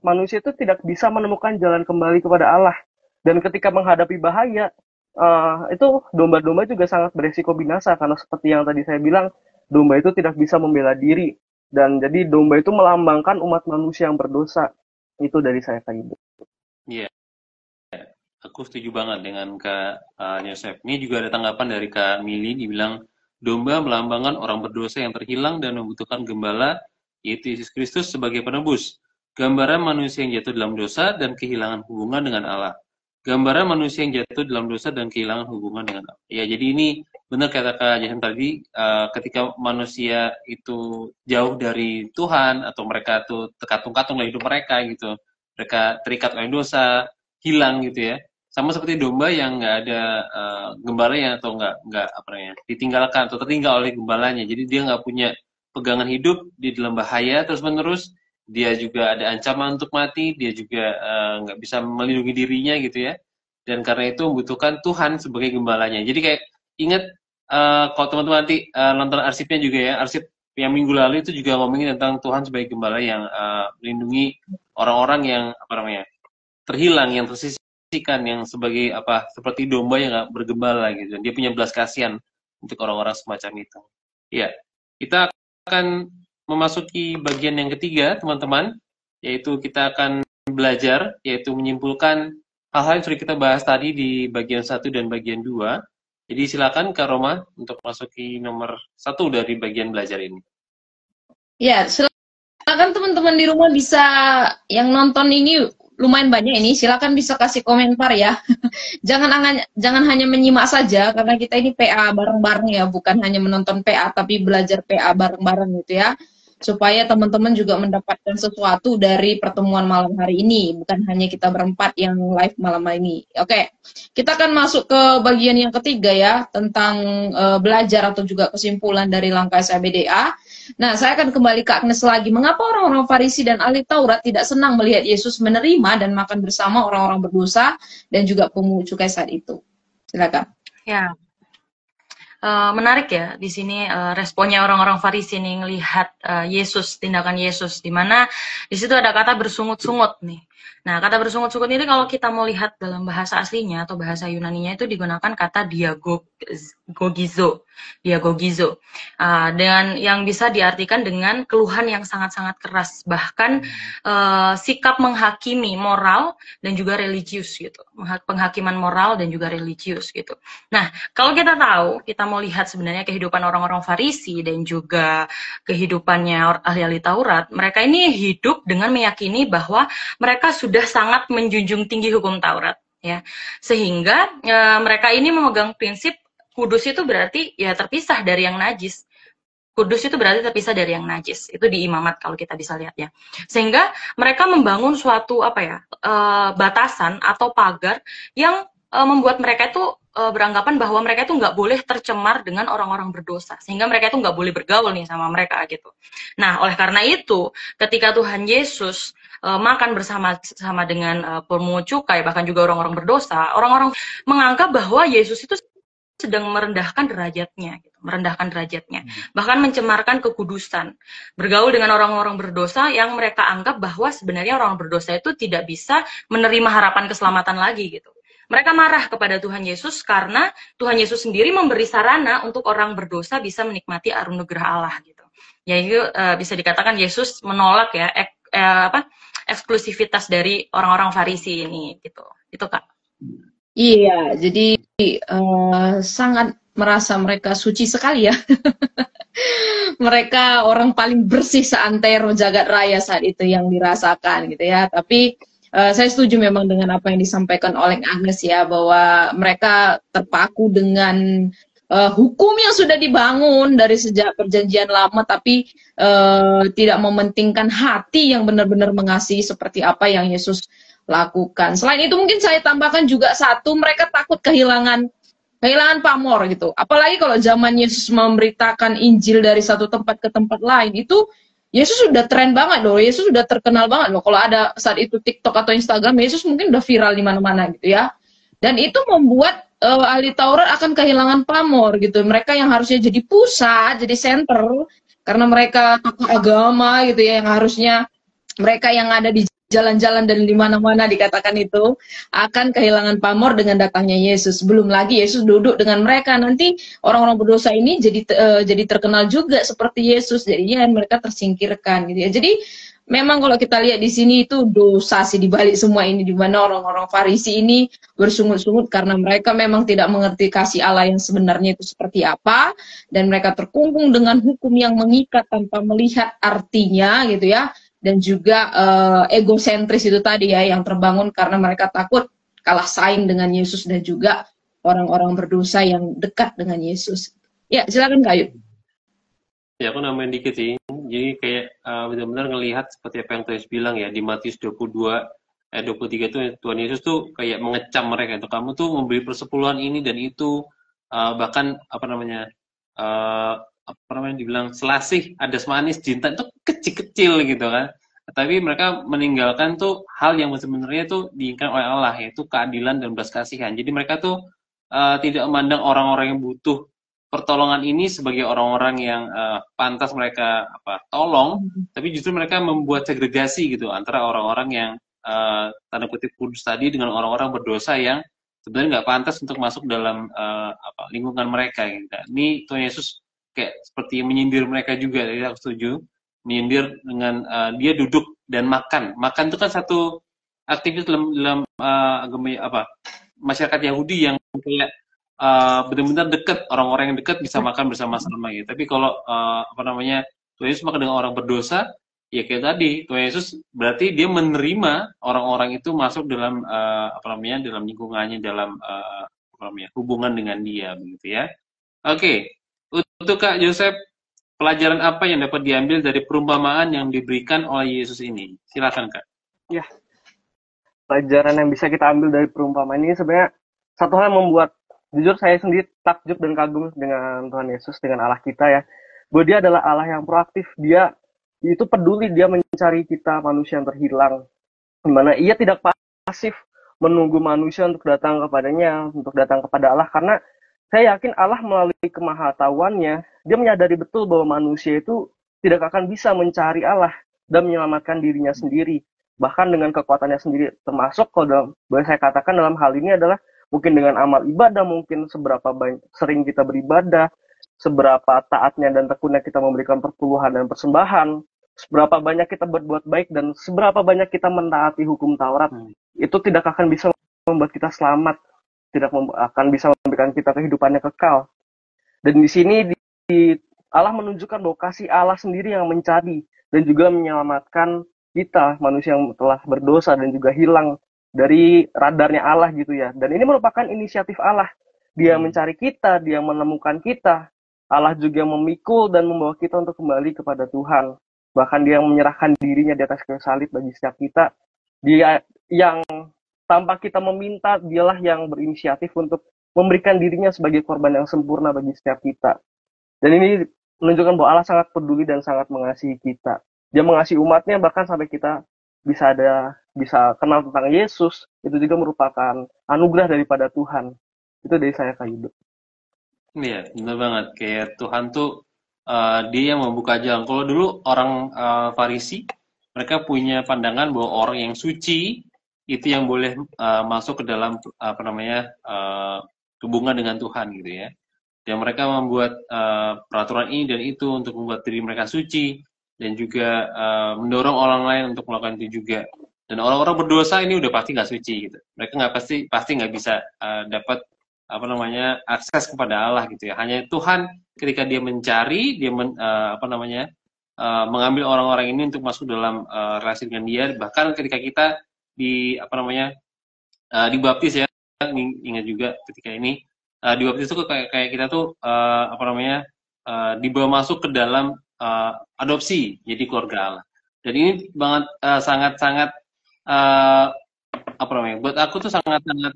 Speaker 4: manusia itu tidak bisa menemukan jalan kembali kepada Allah. Dan ketika menghadapi bahaya, itu domba-domba juga sangat beresiko binasa karena seperti yang tadi saya bilang, domba itu tidak bisa membela diri. Dan jadi domba itu melambangkan umat manusia yang berdosa. Itu dari saya, Kak Ibu.
Speaker 1: Iya, aku setuju banget dengan Kak Yosef. Ini juga ada tanggapan dari Kak Mili, dibilang domba melambangkan orang berdosa yang terhilang dan membutuhkan gembala, yaitu Yesus Kristus sebagai penebus. Gambaran manusia yang jatuh dalam dosa dan kehilangan hubungan dengan Allah. Gambaran manusia yang jatuh dalam dosa dan kehilangan hubungan dengan Allah. Ya, jadi ini benar kata Kak Jason tadi, ketika manusia itu jauh dari Tuhan atau mereka tuh terkatung-katung lah hidup mereka gitu, mereka terikat oleh dosa, hilang gitu ya, sama seperti domba yang nggak ada gembalanya atau nggak apa namanya ditinggalkan atau tertinggal oleh gembalanya, jadi dia nggak punya pegangan hidup di dalam bahaya terus menerus, dia juga ada ancaman untuk mati, dia juga nggak bisa melindungi dirinya gitu ya, dan karena itu membutuhkan Tuhan sebagai gembalanya. Jadi kayak ingat kalau teman-teman nanti nonton arsipnya juga ya, arsip yang minggu lalu itu juga ngomongin tentang Tuhan sebagai gembala yang melindungi orang-orang yang apa namanya terhilang, yang tersisihkan, yang sebagai apa seperti domba yang nggak bergembala gitu. Dia punya belas kasihan untuk orang-orang semacam itu. Ya, kita akan memasuki bagian yang ketiga, teman-teman, yaitu kita akan belajar, yaitu menyimpulkan hal-hal yang sudah kita bahas tadi di bagian 1 dan bagian 2. Jadi silakan Kak Roma untuk masuki nomor 1 dari bagian belajar ini.
Speaker 2: Ya, silakan teman-teman di rumah bisa, yang nonton ini lumayan banyak ini, silakan bisa kasih komentar ya. Jangan hanya menyimak saja, karena kita ini PA bareng-bareng ya, bukan hanya menonton PA tapi belajar PA bareng-bareng gitu ya, supaya teman-teman juga mendapatkan sesuatu dari pertemuan malam hari ini, bukan hanya kita berempat yang live malam ini. Oke, kita akan masuk ke bagian yang ketiga ya, tentang belajar atau juga kesimpulan dari langkah SABDA. Nah, saya akan kembali ke Agnes lagi. Mengapa orang-orang Farisi dan ahli Taurat tidak senang melihat Yesus menerima dan makan bersama orang-orang berdosa dan juga pemungut cukai saat itu? Silakan.
Speaker 3: Ya, menarik ya di sini responnya orang-orang Farisi nih ngelihat Yesus, tindakan Yesus, di mana di situ ada kata bersungut-sungut nih. Nah, kata bersungut-sungut ini kalau kita mau lihat dalam bahasa aslinya atau bahasa Yunaninya itu digunakan kata diagogizo, dengan yang bisa diartikan dengan keluhan yang sangat-sangat keras, bahkan sikap menghakimi moral dan juga religius gitu, penghakiman moral dan juga religius gitu. Nah, kalau kita tahu, kita mau lihat sebenarnya kehidupan orang-orang Farisi dan juga kehidupannya ahli-ahli Taurat, mereka ini hidup dengan meyakini bahwa mereka sudah sangat menjunjung tinggi hukum Taurat, ya, sehingga mereka ini memegang prinsip kudus itu berarti ya terpisah dari yang najis. Kudus itu berarti terpisah dari yang najis. Itu di imamat kalau kita bisa lihat ya. Sehingga mereka membangun suatu batasan atau pagar yang membuat mereka itu beranggapan bahwa mereka itu nggak boleh tercemar dengan orang-orang berdosa, sehingga mereka itu nggak boleh bergaul nih sama mereka gitu. Nah, oleh karena itu, ketika Tuhan Yesus makan bersama dengan pemungut cukai, bahkan juga orang-orang berdosa, orang-orang menganggap bahwa Yesus itu sedang merendahkan derajatnya, gitu. merendahkan derajatnya, bahkan mencemarkan kekudusan, bergaul dengan orang-orang berdosa yang mereka anggap bahwa sebenarnya orang berdosa itu tidak bisa menerima harapan keselamatan lagi gitu. Mereka marah kepada Tuhan Yesus karena Tuhan Yesus sendiri memberi sarana untuk orang berdosa bisa menikmati anugerah Allah gitu. Yaitu bisa dikatakan Yesus menolak ya eksklusivitas dari orang-orang Farisi ini gitu. Itu Kak.
Speaker 2: Iya, jadi sangat merasa mereka suci sekali ya. Mereka orang paling bersih seantero jagat raya saat itu yang dirasakan gitu ya. Tapi saya setuju memang dengan apa yang disampaikan oleh Agnes ya, bahwa mereka terpaku dengan hukum yang sudah dibangun dari sejak perjanjian lama, tapi tidak mementingkan hati yang benar-benar mengasihi seperti apa yang Yesus lakukan. Selain itu mungkin saya tambahkan juga satu, mereka takut kehilangan pamor gitu. Apalagi kalau zaman Yesus memberitakan Injil dari satu tempat ke tempat lain, itu Yesus sudah tren banget loh, Yesus sudah terkenal banget loh. Kalau ada saat itu TikTok atau Instagram, Yesus mungkin udah viral di mana-mana gitu ya. Dan itu membuat ahli Taurat akan kehilangan pamor gitu. Mereka yang harusnya jadi pusat, jadi center, karena mereka tokoh agama gitu ya, yang harusnya mereka yang ada di jalan-jalan dan di mana-mana dikatakan itu akan kehilangan pamor dengan datangnya Yesus. Belum lagi Yesus duduk dengan mereka, nanti orang-orang berdosa ini jadi terkenal juga seperti Yesus. Jadinya mereka tersingkirkan gitu ya. Jadi memang kalau kita lihat di sini itu dosa sih dibalik semua ini, di mana orang-orang Farisi ini bersungut-sungut karena mereka memang tidak mengerti kasih Allah yang sebenarnya itu seperti apa, dan mereka terkungkung dengan hukum yang mengikat tanpa melihat artinya gitu ya, dan juga egosentris itu tadi ya yang terbangun karena mereka takut kalah saing dengan Yesus dan juga orang-orang berdosa yang dekat dengan Yesus. Ya, silakan Kak Ayu.
Speaker 1: Ya, aku nambahin dikit sih. Jadi kayak benar-benar ngelihat seperti apa yang Tuhan bilang ya di Matius 22 ayat 23 itu Tuhan Yesus tuh kayak mengecam mereka itu, kamu tuh memberi persepuluhan ini dan itu, bahkan dibilang selasih, adas manis, jintan itu kecil-kecil gitu kan. Tapi mereka meninggalkan tuh hal yang sebenarnya tuh diinginkan oleh Allah, yaitu keadilan dan belas kasihan. Jadi mereka tuh tidak memandang orang-orang yang butuh pertolongan ini sebagai orang-orang yang pantas mereka tolong, tapi justru mereka membuat segregasi gitu antara orang-orang yang tanda kutip kudus tadi dengan orang-orang berdosa yang sebenarnya nggak pantas untuk masuk dalam lingkungan mereka gitu. Ini Tuhan Yesus kayak seperti menyindir mereka juga, jadi aku setuju, menyindir dengan dia duduk dan makan itu kan satu aktivitas dalam agama masyarakat Yahudi yang kayak benar-benar dekat, orang-orang yang dekat bisa makan bersama-sama gitu. Tapi kalau Tuhan Yesus makan dengan orang berdosa, ya kayak tadi Tuhan Yesus berarti dia menerima orang-orang itu masuk dalam dalam lingkungannya, dalam hubungan dengan dia begitu ya. Oke. Untuk Kak Joseph, pelajaran apa yang dapat diambil dari perumpamaan yang diberikan oleh Yesus ini? Silakan Kak.
Speaker 4: Ya, pelajaran yang bisa kita ambil dari perumpamaan ini sebenarnya satu hal yang membuat jujur saya sendiri takjub dan kagum dengan Tuhan Yesus, dengan Allah kita ya. Bahwa dia adalah Allah yang proaktif, dia itu peduli, dia mencari kita manusia yang terhilang. Dimana ia tidak pasif menunggu manusia untuk datang kepadanya, untuk datang kepada Allah, karena saya yakin Allah melalui kemahatauannya, dia menyadari betul bahwa manusia itu tidak akan bisa mencari Allah dan menyelamatkan dirinya sendiri, bahkan dengan kekuatannya sendiri, termasuk kalau boleh saya katakan dalam hal ini adalah mungkin dengan amal ibadah, mungkin seberapa sering kita beribadah, seberapa taatnya dan tekunnya kita memberikan perpuluhan dan persembahan, seberapa banyak kita berbuat baik, dan seberapa banyak kita mentaati hukum Taurat, itu tidak akan bisa membuat kita selamat, tidak akan bisa memberikan kita kehidupannya kekal. Dan di sini Allah menunjukkan bahwa kasih Allah sendiri yang mencari dan juga menyelamatkan kita, manusia yang telah berdosa dan juga hilang dari radarnya Allah gitu ya. Dan ini merupakan inisiatif Allah. Dia mencari kita, dia menemukan kita. Allah juga memikul dan membawa kita untuk kembali kepada Tuhan. Bahkan dia menyerahkan dirinya di atas kayu salib bagi setiap kita. Dia yang tanpa kita meminta, dialah yang berinisiatif untuk memberikan dirinya sebagai korban yang sempurna bagi setiap kita. Dan ini menunjukkan bahwa Allah sangat peduli dan sangat mengasihi kita. Dia mengasihi umatnya bahkan sampai kita bisa kenal tentang Yesus. Itu juga merupakan anugerah daripada Tuhan. Itu dari saya, Kak Yudo.
Speaker 1: Iya, benar banget. Kayak Tuhan tuh dia yang membuka jalan. Kalau dulu orang Farisi, mereka punya pandangan bahwa orang yang suci itu yang boleh masuk ke dalam apa namanya hubungan dengan Tuhan gitu ya. Dan mereka membuat peraturan ini dan itu untuk membuat diri mereka suci dan juga mendorong orang lain untuk melakukan itu juga. Dan orang-orang berdosa ini udah pasti nggak suci gitu. Mereka nggak pasti nggak bisa dapat apa namanya akses kepada Allah gitu ya. Hanya Tuhan ketika dia mencari, dia apa namanya mengambil orang-orang ini untuk masuk dalam relasi dengan dia. Bahkan ketika kita di apa namanya dibaptis ya, ingat juga ketika ini dibaptis itu kayak kita tuh apa namanya dibawa masuk ke dalam adopsi jadi keluarga Allah. Dan ini banget sangat-sangat apa namanya buat aku tuh sangat-sangat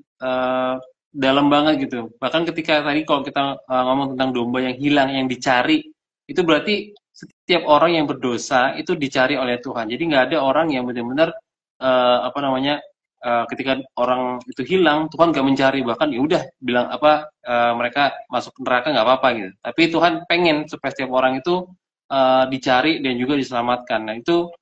Speaker 1: dalam banget gitu. Bahkan ketika tadi kalau kita ngomong tentang domba yang hilang, yang dicari, itu berarti setiap orang yang berdosa itu dicari oleh Tuhan. Jadi nggak ada orang yang benar-benar apa namanya ketika orang itu hilang, Tuhan nggak mencari, bahkan ya udah bilang apa mereka masuk neraka nggak apa-apa gitu. Tapi Tuhan pengen supaya setiap orang itu dicari dan juga diselamatkan. Nah itu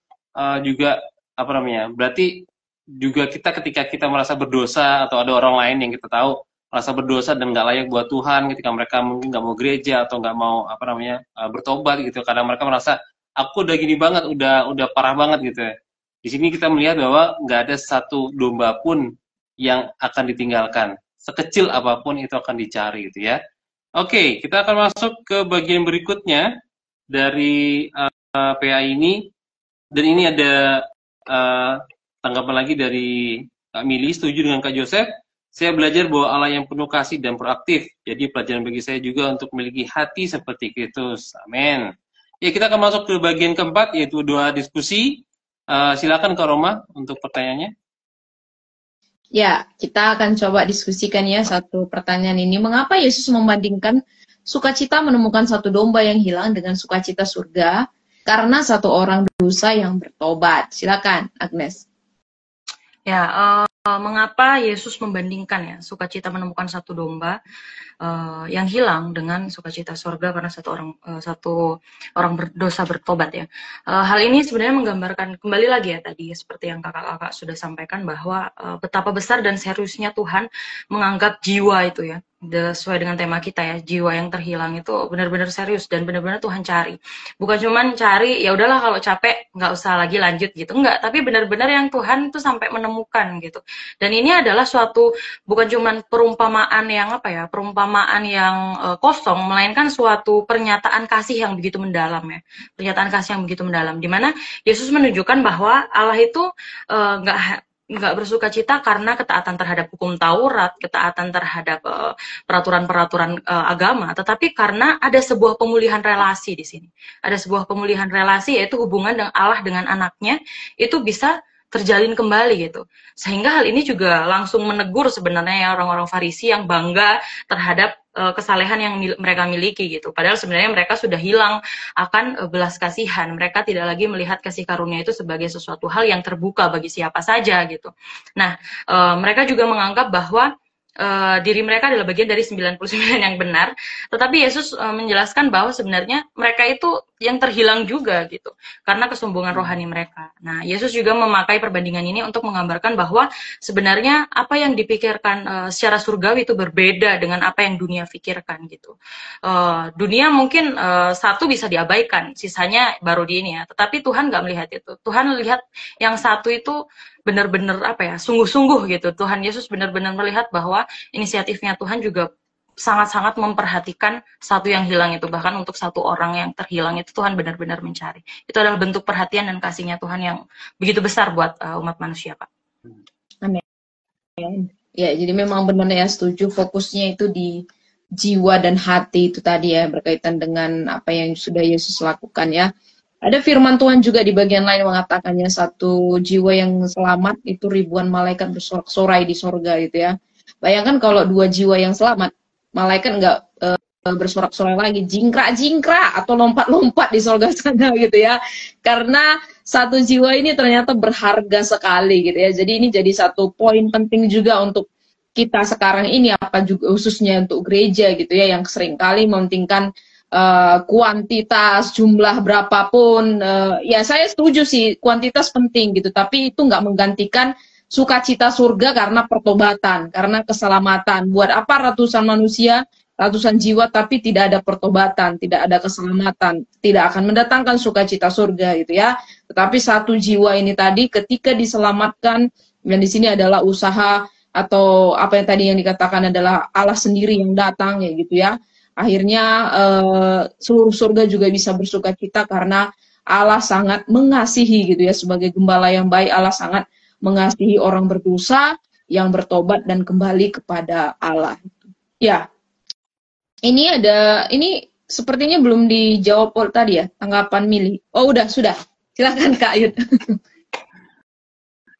Speaker 1: juga apa namanya? Berarti juga kita ketika kita merasa berdosa atau ada orang lain yang kita tahu merasa berdosa dan nggak layak buat Tuhan, ketika mereka mungkin nggak mau gereja atau nggak mau apa namanya bertobat gitu, karena mereka merasa aku udah gini banget, udah parah banget gitu ya. Di sini kita melihat bahwa nggak ada satu domba pun yang akan ditinggalkan, sekecil apapun itu akan dicari gitu ya. Oke, kita akan masuk ke bagian berikutnya dari PA ini, dan ini ada tanggapan lagi dari Kak Mili. Setuju dengan Kak Joseph, saya belajar bahwa Allah yang penuh kasih dan proaktif. Jadi pelajaran bagi saya juga untuk memiliki hati seperti Kristus. Amin. Ya, kita akan masuk ke bagian keempat, yaitu doa diskusi. Silakan Kak Roma untuk pertanyaannya.
Speaker 2: Ya, kita akan coba diskusikan ya satu pertanyaan ini. Mengapa Yesus membandingkan sukacita menemukan satu domba yang hilang dengan sukacita surga? Karena satu orang dosa yang bertobat. Silakan, Agnes.
Speaker 3: Ya, mengapa Yesus membandingkan ya sukacita menemukan satu domba yang hilang dengan sukacita surga karena satu orang berdosa bertobat ya. Hal ini sebenarnya menggambarkan kembali lagi ya tadi seperti yang kakak-kakak sudah sampaikan bahwa betapa besar dan seriusnya Tuhan menganggap jiwa itu ya. Sesuai dengan tema kita ya, jiwa yang terhilang itu benar-benar serius dan benar-benar Tuhan cari. Bukan cuman cari ya udahlah kalau capek nggak usah lagi lanjut gitu, enggak, tapi benar-benar yang Tuhan itu sampai menemukan gitu. Dan ini adalah suatu bukan cuman perumpamaan yang apa ya, perumpamaan yang kosong, melainkan suatu pernyataan kasih yang begitu mendalam ya. Pernyataan kasih yang begitu mendalam di mana Yesus menunjukkan bahwa Allah itu nggak bersuka cita karena ketaatan terhadap hukum Taurat, ketaatan terhadap peraturan-peraturan agama, tetapi karena ada sebuah pemulihan relasi di sini. Ada sebuah pemulihan relasi, yaitu hubungan dengan Allah dengan anaknya itu bisa terjalin kembali gitu. Sehingga hal ini juga langsung menegur sebenarnya ya orang-orang Farisi yang bangga terhadap kesalehan yang mereka miliki gitu. Padahal sebenarnya mereka sudah hilang akan belas kasihan. Mereka tidak lagi melihat kasih karunia itu sebagai sesuatu hal yang terbuka bagi siapa saja gitu. Nah, mereka juga menganggap bahwa diri mereka adalah bagian dari 99 yang benar, tetapi Yesus menjelaskan bahwa sebenarnya mereka itu yang terhilang juga gitu, karena kesombongan rohani mereka. Nah, Yesus juga memakai perbandingan ini untuk menggambarkan bahwa sebenarnya apa yang dipikirkan secara surgawi itu berbeda dengan apa yang dunia pikirkan gitu. Dunia mungkin satu bisa diabaikan, sisanya baru di ini ya, tetapi Tuhan nggak melihat itu. Tuhan melihat yang satu itu benar-benar apa ya, sungguh-sungguh gitu. Tuhan Yesus benar-benar melihat bahwa inisiatifnya Tuhan juga sangat-sangat memperhatikan satu yang hilang itu. Bahkan untuk satu orang yang terhilang itu Tuhan benar-benar mencari. Itu adalah bentuk perhatian dan kasihnya Tuhan yang begitu besar buat umat manusia, Kak.
Speaker 2: Amin. Ya, jadi memang benar ya, setuju, fokusnya itu di jiwa dan hati itu tadi ya, berkaitan dengan apa yang sudah Yesus lakukan ya. Ada firman Tuhan juga di bagian lain mengatakannya, satu jiwa yang selamat itu ribuan malaikat bersorak-sorai di sorga gitu ya. Bayangkan kalau dua jiwa yang selamat, malaikat nggak bersorak-sorai lagi, jingkrak-jingkrak atau lompat-lompat di sorga sana gitu ya. Karena satu jiwa ini ternyata berharga sekali gitu ya. Jadi ini jadi satu poin penting juga untuk kita sekarang ini, apa juga khususnya untuk gereja gitu ya, yang seringkali mementingkan kuantitas, jumlah berapapun. Ya saya setuju sih, kuantitas penting gitu, tapi itu nggak menggantikan sukacita surga karena pertobatan, karena keselamatan. Buat apa ratusan manusia, ratusan jiwa, tapi tidak ada pertobatan, tidak ada keselamatan, tidak akan mendatangkan sukacita surga gitu ya. Tetapi satu jiwa ini tadi ketika diselamatkan, dan di sini adalah usaha atau apa yang tadi yang dikatakan adalah Allah sendiri yang datang ya gitu ya. Akhirnya seluruh surga juga bisa bersukacita karena Allah sangat mengasihi gitu ya, sebagai gembala yang baik Allah sangat mengasihi orang berdosa yang bertobat dan kembali kepada Allah. Ya, ini sepertinya belum dijawab tadi ya, tanggapan Mili. Oh sudah. Silakan Kak Yud.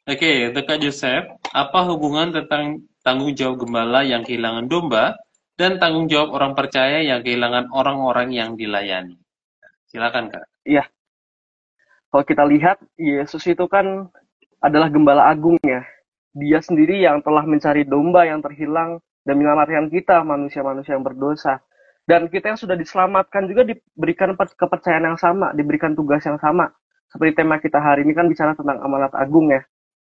Speaker 1: Oke, untuk Kak Joseph, apa hubungan tentang tanggung jawab gembala yang kehilangan domba dan tanggung jawab orang percaya yang kehilangan orang-orang yang dilayani? Silakan Kak.
Speaker 4: Iya, kalau kita lihat Yesus itu kan adalah gembala agung ya. Dia sendiri yang telah mencari domba yang terhilang dan menyelamatkan kita, manusia-manusia yang berdosa. Dan kita yang sudah diselamatkan juga diberikan kepercayaan yang sama, diberikan tugas yang sama. Seperti tema kita hari ini kan bicara tentang amanat agung ya.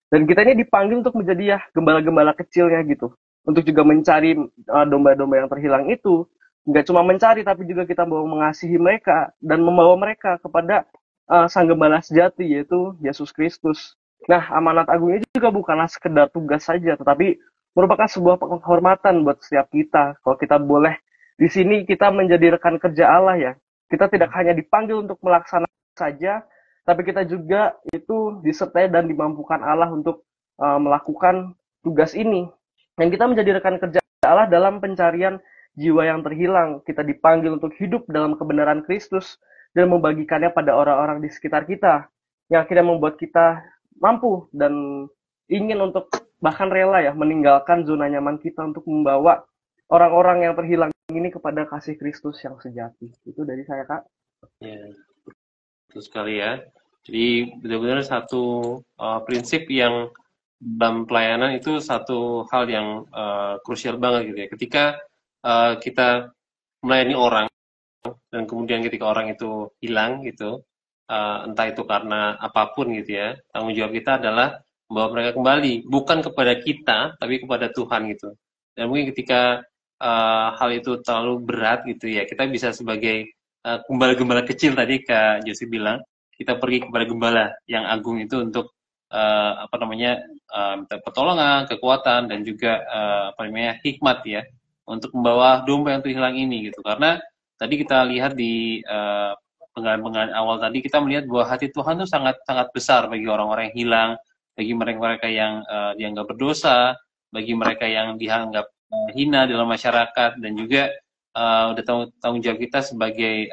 Speaker 4: Dan kita ini dipanggil untuk menjadi ya gembala-gembala kecilnya gitu. Untuk juga mencari domba-domba yang terhilang itu. Nggak cuma mencari, tapi juga kita mau mengasihi mereka dan membawa mereka kepada sang gembala sejati, yaitu Yesus Kristus. Nah, amanat agung ini juga bukanlah sekedar tugas saja, tetapi merupakan sebuah penghormatan buat setiap kita. Kalau kita boleh di sini kita menjadi rekan kerja Allah ya. Kita tidak hanya dipanggil untuk melaksanakan saja, tapi kita juga itu disertai dan dimampukan Allah untuk melakukan tugas ini. Dan kita menjadi rekan kerja Allah dalam pencarian jiwa yang terhilang. Kita dipanggil untuk hidup dalam kebenaran Kristus dan membagikannya pada orang-orang di sekitar kita, yang akhirnya membuat kita mampu dan ingin untuk bahkan rela ya meninggalkan zona nyaman kita untuk membawa orang-orang yang terhilang ini kepada kasih Kristus yang sejati. Itu dari saya, Kak.
Speaker 1: Ya, betul sekali ya. Jadi benar-benar satu prinsip yang dalam pelayanan itu satu hal yang krusial banget gitu ya. Ketika kita melayani orang dan kemudian ketika orang itu hilang gitu, entah itu karena apapun gitu ya, tanggung jawab kita adalah membawa mereka kembali, bukan kepada kita tapi kepada Tuhan gitu. Dan mungkin ketika hal itu terlalu berat gitu ya, kita bisa sebagai gembala-gembala kecil tadi Kak Josi bilang, kita pergi kepada gembala yang agung itu untuk minta pertolongan, kekuatan dan juga hikmat ya untuk membawa domba yang terhilang ini gitu. Karena tadi kita lihat di penggalan-penggalan awal tadi, kita melihat bahwa hati Tuhan itu sangat sangat besar bagi orang-orang yang hilang, bagi mereka yang dianggap berdosa, bagi mereka yang dianggap hina dalam masyarakat, dan juga udah tanggung jawab kita sebagai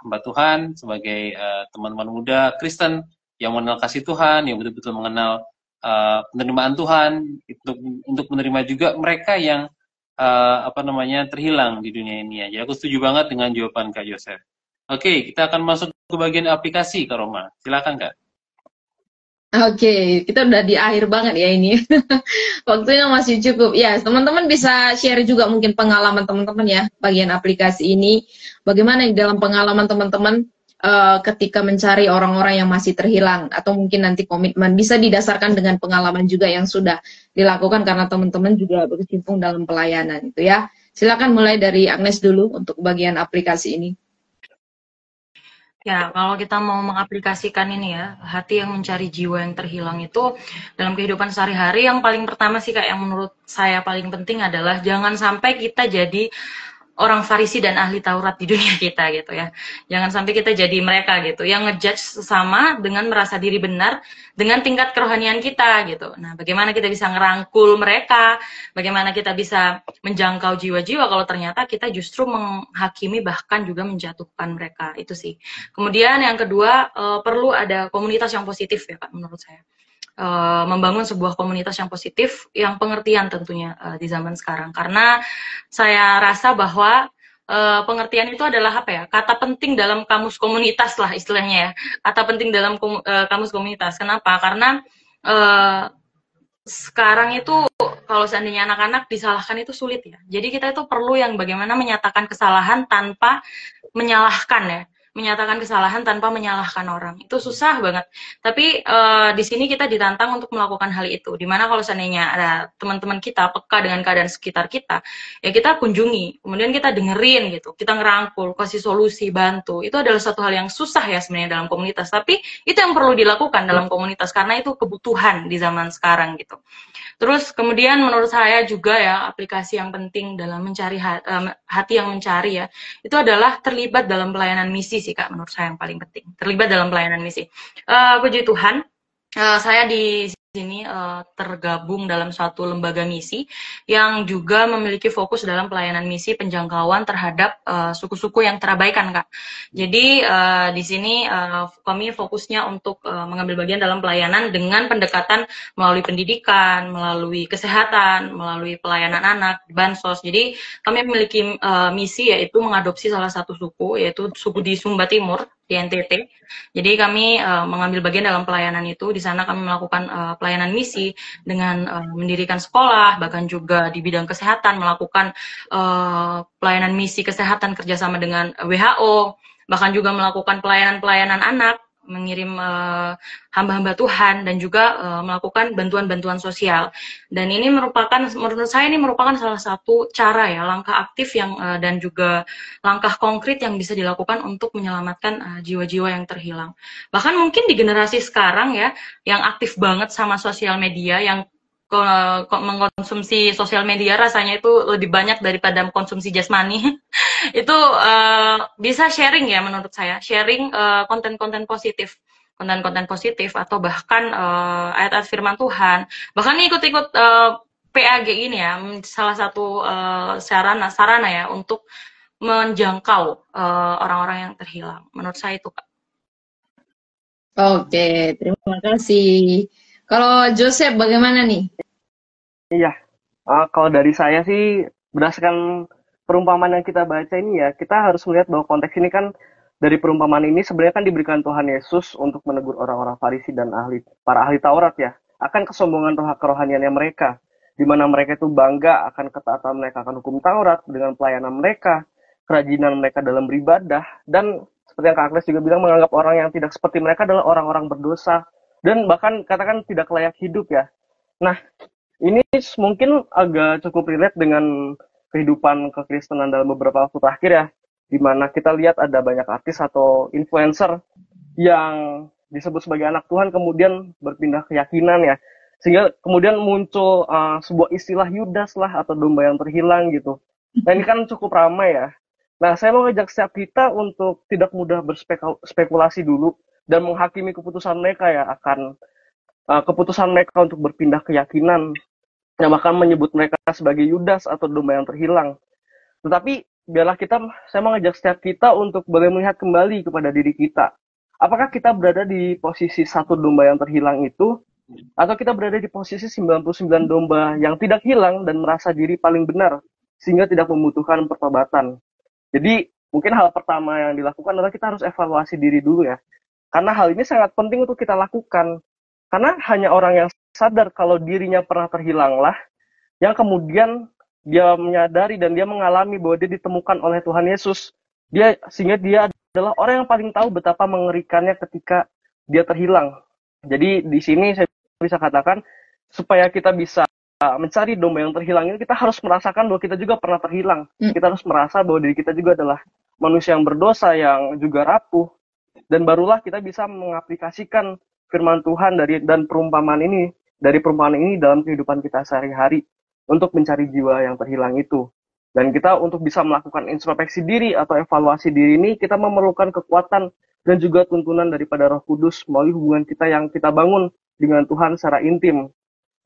Speaker 1: hamba Tuhan, sebagai teman-teman muda Kristen yang mengenal kasih Tuhan, yang betul-betul mengenal penerimaan Tuhan, untuk menerima juga mereka yang terhilang di dunia ini ya. Jadi aku setuju banget dengan jawaban Kak Joseph. Oke, kita akan masuk ke bagian aplikasi Kak Roma. Silakan Kak.
Speaker 2: Oke, kita udah di akhir banget ya ini. Waktunya masih cukup. Ya, teman-teman bisa share juga mungkin pengalaman teman-teman ya, bagian aplikasi ini. Bagaimana dalam pengalaman teman-teman ketika mencari orang-orang yang masih terhilang, atau mungkin nanti komitmen bisa didasarkan dengan pengalaman juga yang sudah dilakukan karena teman-teman juga berkecimpung dalam pelayanan itu ya. Silakan mulai dari Agnes dulu untuk bagian aplikasi ini.
Speaker 3: Ya, kalau kita mau mengaplikasikan ini ya, hati yang mencari jiwa yang terhilang itu dalam kehidupan sehari-hari, yang paling pertama sih Kak, yang menurut saya paling penting adalah jangan sampai kita jadi orang Farisi dan ahli Taurat di dunia kita gitu ya. Jangan sampai kita jadi mereka gitu, yang ngejudge sesama dengan merasa diri benar dengan tingkat kerohanian kita gitu. Nah, bagaimana kita bisa ngerangkul mereka, bagaimana kita bisa menjangkau jiwa-jiwa kalau ternyata kita justru menghakimi bahkan juga menjatuhkan mereka, itu sih. Kemudian yang kedua, perlu ada komunitas yang positif ya Kak, menurut saya. Membangun sebuah komunitas yang positif, yang pengertian tentunya di zaman sekarang, karena saya rasa bahwa pengertian itu adalah apa ya, kata penting dalam kamus komunitas lah istilahnya ya, kata penting dalam kamus komunitas. Kenapa? Karena sekarang itu kalau seandainya anak-anak disalahkan itu sulit ya. Jadi kita itu perlu yang bagaimana menyatakan kesalahan tanpa menyalahkan ya. Menyatakan kesalahan tanpa menyalahkan orang. Itu susah banget. Tapi di sini kita ditantang untuk melakukan hal itu. Dimana kalau seandainya ada teman-teman kita peka dengan keadaan sekitar kita, ya kita kunjungi. Kemudian kita dengerin gitu. Kita ngerangkul, kasih solusi, bantu. Itu adalah satu hal yang susah ya sebenarnya dalam komunitas. Tapi itu yang perlu dilakukan dalam komunitas. Karena itu kebutuhan di zaman sekarang gitu. Terus kemudian menurut saya juga ya aplikasi yang penting dalam mencari hati yang mencari ya itu adalah terlibat dalam pelayanan misi sih Kak, menurut saya yang paling penting terlibat dalam pelayanan misi. Puji Tuhan, saya di sini tergabung dalam suatu lembaga misi yang juga memiliki fokus dalam pelayanan misi penjangkauan terhadap suku-suku yang terabaikan Kak. Jadi di sini kami fokusnya untuk mengambil bagian dalam pelayanan dengan pendekatan melalui pendidikan, melalui kesehatan, melalui pelayanan anak, bansos. Jadi kami memiliki misi yaitu mengadopsi salah satu suku yaitu suku di Sumba Timur di NTT. Jadi kami mengambil bagian dalam pelayanan itu. Di sana kami melakukan pelayanan misi dengan mendirikan sekolah, bahkan juga di bidang kesehatan melakukan pelayanan misi kesehatan kerjasama dengan WHO, bahkan juga melakukan pelayanan-pelayanan anak, mengirim hamba-hamba Tuhan dan juga melakukan bantuan-bantuan sosial. Dan ini merupakan, menurut saya ini merupakan salah satu cara ya, langkah aktif yang dan juga langkah konkret yang bisa dilakukan untuk menyelamatkan jiwa-jiwa yang terhilang. Bahkan mungkin di generasi sekarang ya, yang aktif banget sama sosial media, yang mengkonsumsi sosial media rasanya itu lebih banyak daripada mengkonsumsi jasmani. Itu bisa sharing ya menurut saya, sharing konten-konten positif, konten-konten positif atau bahkan ayat-ayat firman Tuhan, bahkan ikut-ikut PAG ini ya, salah satu sarana ya untuk menjangkau orang-orang yang terhilang. Menurut saya itu Kak.
Speaker 2: Oke, terima kasih. Kalau Joseph bagaimana nih?
Speaker 4: Iya, kalau dari saya sih berdasarkan perumpamaan yang kita baca ini ya, kita harus melihat bahwa konteks ini kan dari perumpamaan ini sebenarnya kan diberikan Tuhan Yesus untuk menegur orang-orang Farisi dan para ahli Taurat ya, akan kesombongan kerohaniannya mereka, di mana mereka itu bangga akan ketaatan mereka akan hukum Taurat dengan pelayanan mereka, kerajinan mereka dalam beribadah, dan seperti yang Kak Agnes juga bilang, menganggap orang yang tidak seperti mereka adalah orang-orang berdosa, dan bahkan katakan tidak layak hidup ya. Nah, ini mungkin agak cukup relate dengan kehidupan kekristenan dalam beberapa waktu terakhir ya, di mana kita lihat ada banyak artis atau influencer yang disebut sebagai anak Tuhan kemudian berpindah keyakinan ya, sehingga kemudian muncul sebuah istilah Yudas lah atau domba yang terhilang gitu. Nah ini kan cukup ramai ya. Nah saya mau ngajak setiap kita untuk tidak mudah berspekulasi dulu dan menghakimi keputusan mereka ya akan keputusan mereka untuk berpindah keyakinan, yang bahkan menyebut mereka sebagai Yudas atau domba yang terhilang. Tetapi biarlah saya mengajak setiap kita untuk boleh melihat kembali kepada diri kita. Apakah kita berada di posisi satu domba yang terhilang itu, atau kita berada di posisi 99 domba yang tidak hilang dan merasa diri paling benar, sehingga tidak membutuhkan pertobatan. Jadi mungkin hal pertama yang dilakukan adalah kita harus evaluasi diri dulu ya. Karena hal ini sangat penting untuk kita lakukan. Karena hanya orang yang sadar kalau dirinya pernah terhilanglah, yang kemudian dia menyadari dan dia mengalami bahwa dia ditemukan oleh Tuhan Yesus. Sehingga dia adalah orang yang paling tahu betapa mengerikannya ketika dia terhilang. Jadi di sini saya bisa katakan, supaya kita bisa mencari domba yang terhilang ini, kita harus merasakan bahwa kita juga pernah terhilang. Kita harus merasa bahwa diri kita juga adalah manusia yang berdosa, yang juga rapuh. Dan barulah kita bisa mengaplikasikan firman Tuhan dari perumpamaan ini dalam kehidupan kita sehari-hari untuk mencari jiwa yang terhilang itu. Dan kita untuk bisa melakukan introspeksi diri atau evaluasi diri ini, kita memerlukan kekuatan dan juga tuntunan daripada Roh Kudus melalui hubungan kita yang kita bangun dengan Tuhan secara intim.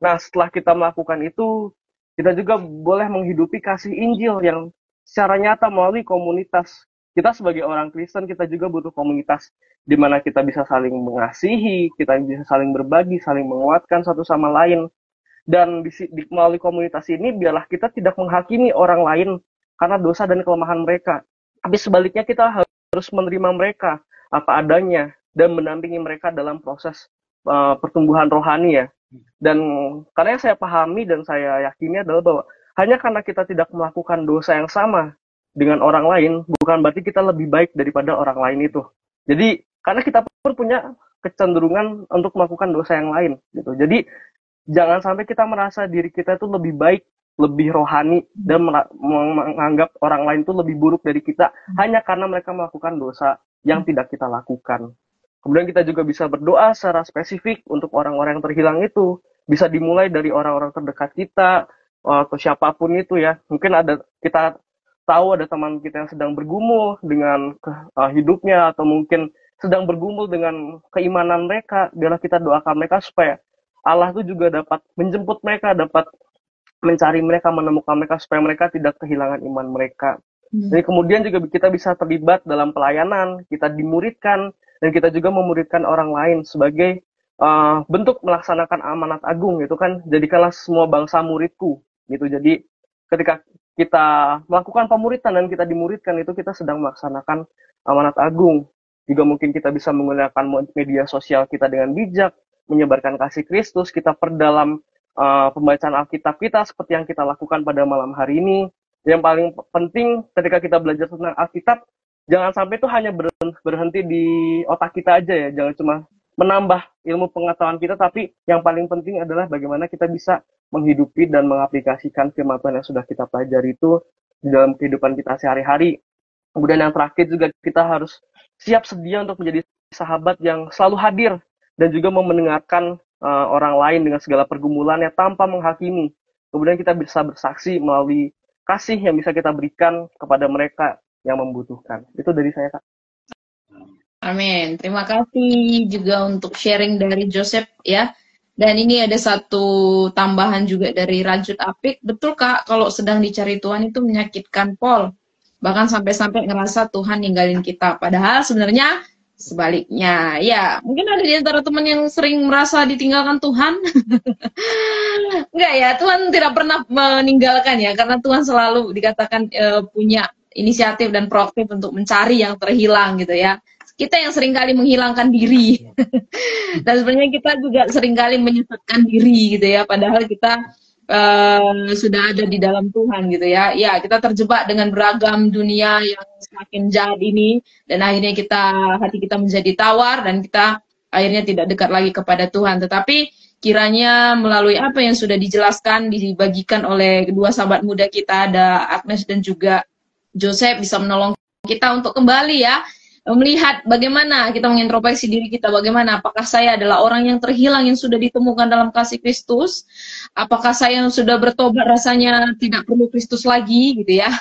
Speaker 4: Nah, setelah kita melakukan itu, kita juga boleh menghidupi kasih Injil yang secara nyata melalui komunitas. Kita sebagai orang Kristen, kita juga butuh komunitas di mana kita bisa saling mengasihi, kita bisa saling berbagi, saling menguatkan satu sama lain. Dan melalui komunitas ini, biarlah kita tidak menghakimi orang lain karena dosa dan kelemahan mereka. Tapi sebaliknya kita harus menerima mereka apa adanya dan mendampingi mereka dalam proses pertumbuhan rohani ya. Dan karena yang saya pahami dan saya yakini adalah bahwa hanya karena kita tidak melakukan dosa yang sama dengan orang lain, bukan berarti kita lebih baik daripada orang lain itu. Jadi karena kita pun punya kecenderungan untuk melakukan dosa yang lain gitu. Jadi jangan sampai kita merasa diri kita itu lebih baik, lebih rohani, dan menganggap orang lain itu lebih buruk dari kita hanya karena mereka melakukan dosa yang tidak kita lakukan. Kemudian kita juga bisa berdoa secara spesifik untuk orang-orang yang terhilang itu. Bisa dimulai dari orang-orang terdekat kita, atau siapapun itu ya. Mungkin kita tahu ada teman kita yang sedang bergumul dengan hidupnya, atau mungkin sedang bergumul dengan keimanan mereka. Biarlah kita doakan mereka supaya Allah itu juga dapat menjemput mereka, dapat mencari mereka, menemukan mereka, supaya mereka tidak kehilangan iman mereka. Jadi kemudian juga kita bisa terlibat dalam pelayanan, kita dimuridkan, dan kita juga memuridkan orang lain sebagai bentuk melaksanakan amanat agung, gitu kan. Jadikanlah semua bangsa muridku, gitu. Jadi ketika kita melakukan pemuridan dan kita dimuridkan, itu kita sedang melaksanakan amanat agung. Juga mungkin kita bisa menggunakan media sosial kita dengan bijak, menyebarkan kasih Kristus, kita perdalam pembacaan Alkitab kita seperti yang kita lakukan pada malam hari ini. Yang paling penting ketika kita belajar tentang Alkitab, jangan sampai itu hanya berhenti di otak kita aja ya, jangan cuma menambah ilmu pengetahuan kita, tapi yang paling penting adalah bagaimana kita bisa menghidupi dan mengaplikasikan firman Tuhan yang sudah kita pelajari itu di dalam kehidupan kita sehari-hari. Kemudian yang terakhir juga kita harus siap sedia untuk menjadi sahabat yang selalu hadir dan juga mau mendengarkan orang lain dengan segala pergumulannya tanpa menghakimi. Kemudian kita bisa bersaksi melalui kasih yang bisa kita berikan kepada mereka yang membutuhkan. Itu dari saya, Kak.
Speaker 2: Amin. Terima kasih juga untuk sharing dari Joseph ya. Dan ini ada satu tambahan juga dari Rajut Apik. Betul Kak, kalau sedang dicari Tuhan itu menyakitkan Paul. Bahkan sampai-sampai ngerasa Tuhan ninggalin kita. Padahal sebenarnya sebaliknya. Ya, mungkin ada di antara teman yang sering merasa ditinggalkan Tuhan. Enggak ya, Tuhan tidak pernah meninggalkan ya. Karena Tuhan selalu dikatakan punya inisiatif dan proaktif untuk mencari yang terhilang gitu ya. Kita yang seringkali menghilangkan diri. Dan sebenarnya kita juga seringkali menyesatkan diri gitu ya. Padahal kita sudah ada di dalam Tuhan gitu ya. Ya, kita terjebak dengan beragam dunia yang semakin jahat ini. Dan akhirnya hati kita menjadi tawar. Dan kita akhirnya tidak dekat lagi kepada Tuhan. Tetapi kiranya melalui apa yang sudah dijelaskan, dibagikan oleh kedua sahabat muda kita, ada Agnes dan juga Joseph, bisa menolong kita untuk kembali ya, melihat bagaimana kita mengintrospeksi diri kita, bagaimana apakah saya adalah orang yang terhilang yang sudah ditemukan dalam kasih Kristus, apakah saya yang sudah bertobat rasanya tidak perlu Kristus lagi gitu ya.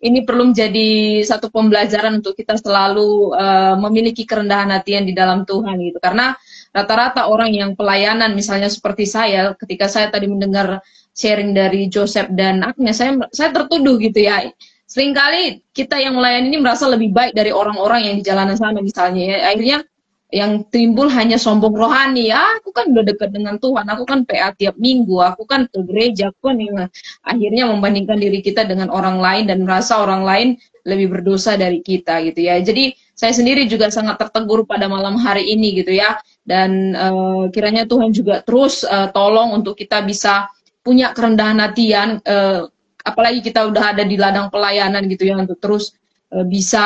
Speaker 2: Ini perlu menjadi satu pembelajaran untuk kita selalu memiliki kerendahan hati yang di dalam Tuhan gitu, karena rata-rata orang yang pelayanan misalnya seperti saya, ketika saya tadi mendengar sharing dari Joseph dan Agnes, saya tertuduh gitu ya. Seringkali kita yang melayani ini merasa lebih baik dari orang-orang yang di jalanan sana misalnya ya. Akhirnya yang timbul hanya sombong rohani. Ya, aku kan udah dekat dengan Tuhan, aku kan PA tiap minggu, aku kan ke gereja, aku kan yang akhirnya membandingkan diri kita dengan orang lain dan merasa orang lain lebih berdosa dari kita gitu ya. Jadi saya sendiri juga sangat tertegur pada malam hari ini gitu ya. Dan kiranya Tuhan juga terus tolong untuk kita bisa punya kerendahan hatian, apalagi kita udah ada di ladang pelayanan gitu ya, untuk terus bisa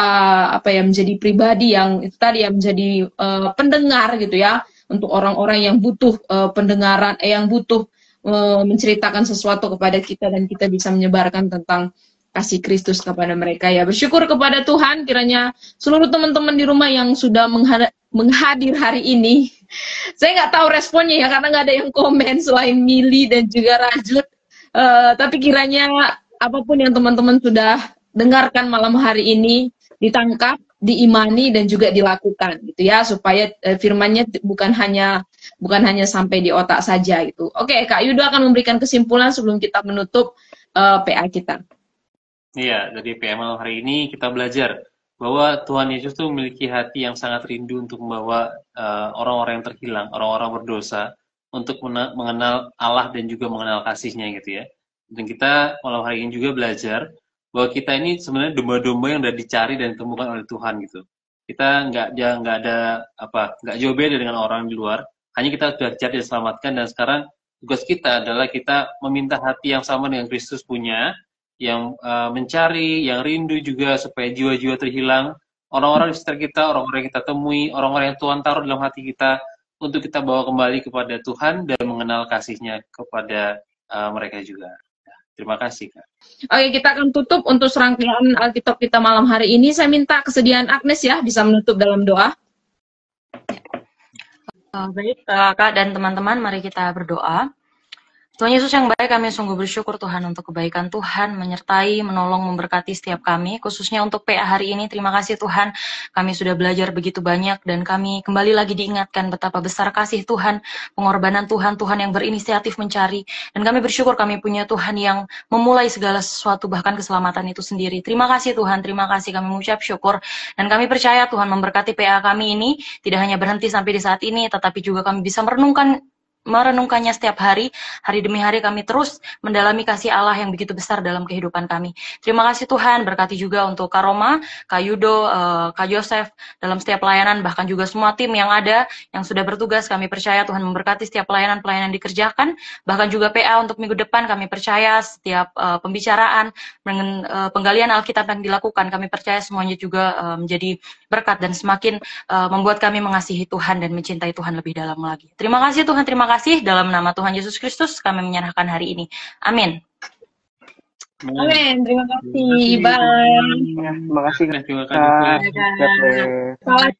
Speaker 2: menjadi pribadi yang itu tadi ya, menjadi pendengar gitu ya untuk orang-orang yang butuh pendengaran, yang butuh menceritakan sesuatu kepada kita dan kita bisa menyebarkan tentang kasih Kristus kepada mereka ya. Bersyukur kepada Tuhan, kiranya seluruh teman-teman di rumah yang sudah menghadir hari ini. Saya nggak tahu responnya ya karena nggak ada yang komen selain Mili dan juga Rajut. Tapi kiranya apapun yang teman-teman sudah dengarkan malam hari ini ditangkap, diimani dan juga dilakukan gitu ya, supaya firman-Nya bukan hanya sampai di otak saja gitu. Oke, Kak Yudo akan memberikan kesimpulan sebelum kita menutup PA kita.
Speaker 1: Iya, dari PA malam hari ini kita belajar bahwa Tuhan Yesus tuh memiliki hati yang sangat rindu untuk membawa orang-orang yang terhilang, orang-orang berdosa, untuk mengenal Allah dan juga mengenal kasih-Nya gitu ya. Dan kita malam hari ini juga belajar bahwa kita ini sebenarnya domba-domba yang udah dicari dan ditemukan oleh Tuhan gitu. Kita nggak jauh beda dengan orang di luar, hanya kita sudah diselamatkan, dan sekarang tugas kita adalah kita meminta hati yang sama dengan Kristus punya, yang mencari, yang rindu juga supaya jiwa-jiwa terhilang, orang-orang di sekitar kita, orang-orang yang kita temui, orang-orang yang Tuhan taruh dalam hati kita, untuk kita bawa kembali kepada Tuhan dan mengenal kasih-Nya kepada mereka juga. Terima kasih, Kak.
Speaker 2: Oke, kita akan tutup untuk serangkaian Alkitab kita malam hari ini. Saya minta kesediaan Agnes ya, bisa menutup dalam doa.
Speaker 3: Baik, Kak dan teman-teman, mari kita berdoa. Tuhan Yesus yang baik, kami sungguh bersyukur Tuhan untuk kebaikan Tuhan, menyertai, menolong, memberkati setiap kami, khususnya untuk PA hari ini. Terima kasih Tuhan, kami sudah belajar begitu banyak, dan kami kembali lagi diingatkan betapa besar kasih Tuhan, pengorbanan Tuhan, Tuhan yang berinisiatif mencari, dan kami bersyukur kami punya Tuhan yang memulai segala sesuatu, bahkan keselamatan itu sendiri. Terima kasih Tuhan, terima kasih, kami mengucap syukur, dan kami percaya Tuhan memberkati PA kami ini, tidak hanya berhenti sampai di saat ini, tetapi juga kami bisa merenungkannya setiap hari, hari demi hari kami terus mendalami kasih Allah yang begitu besar dalam kehidupan kami. Terima kasih Tuhan, berkati juga untuk Kak Roma, Kak Yudo, Kak Joseph, dalam setiap pelayanan, bahkan juga semua tim yang ada, yang sudah bertugas, kami percaya Tuhan memberkati setiap pelayanan-pelayanan dikerjakan, bahkan juga PA untuk minggu depan, kami percaya setiap pembicaraan, dengan penggalian Alkitab yang dilakukan, kami percaya semuanya juga menjadi berkat dan semakin membuat kami mengasihi Tuhan dan mencintai Tuhan lebih dalam lagi. Terima kasih Tuhan, terima kasih. Dalam nama Tuhan Yesus Kristus kami menyerahkan hari ini. Amin.
Speaker 2: Amin. Terima kasih. Bye.
Speaker 4: Ya, terima kasih.
Speaker 1: Terima kasih.
Speaker 2: Salam.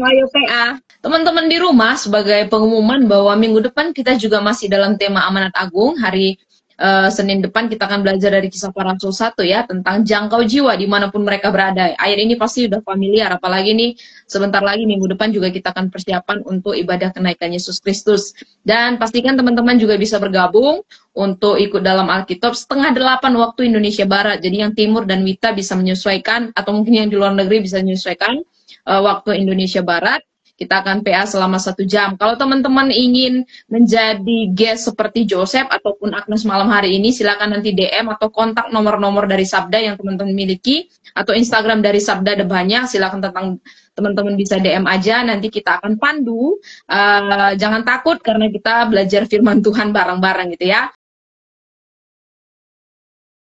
Speaker 2: Ayo PA. Teman-teman di rumah, sebagai pengumuman bahwa minggu depan kita juga masih dalam tema Amanat Agung. Hari Senin depan kita akan belajar dari Kisah Para Rasul 1 ya, tentang jangkau jiwa dimanapun mereka berada. Ayat ini pasti udah familiar, apalagi nih sebentar lagi minggu depan juga kita akan persiapan untuk ibadah kenaikan Yesus Kristus. Dan pastikan teman-teman juga bisa bergabung untuk ikut dalam Alkitab 7:30 waktu Indonesia Barat. Jadi yang timur dan Wita bisa menyesuaikan, atau mungkin yang di luar negeri bisa menyesuaikan waktu Indonesia Barat. Kita akan PA selama 1 jam. Kalau teman-teman ingin menjadi guest seperti Joseph ataupun Agnes malam hari ini, silakan nanti DM atau kontak nomor-nomor dari Sabda yang teman-teman miliki, atau Instagram dari Sabda ada banyak. Silakan teman-teman bisa DM aja, nanti kita akan pandu. Jangan takut karena kita belajar firman Tuhan bareng-bareng gitu ya.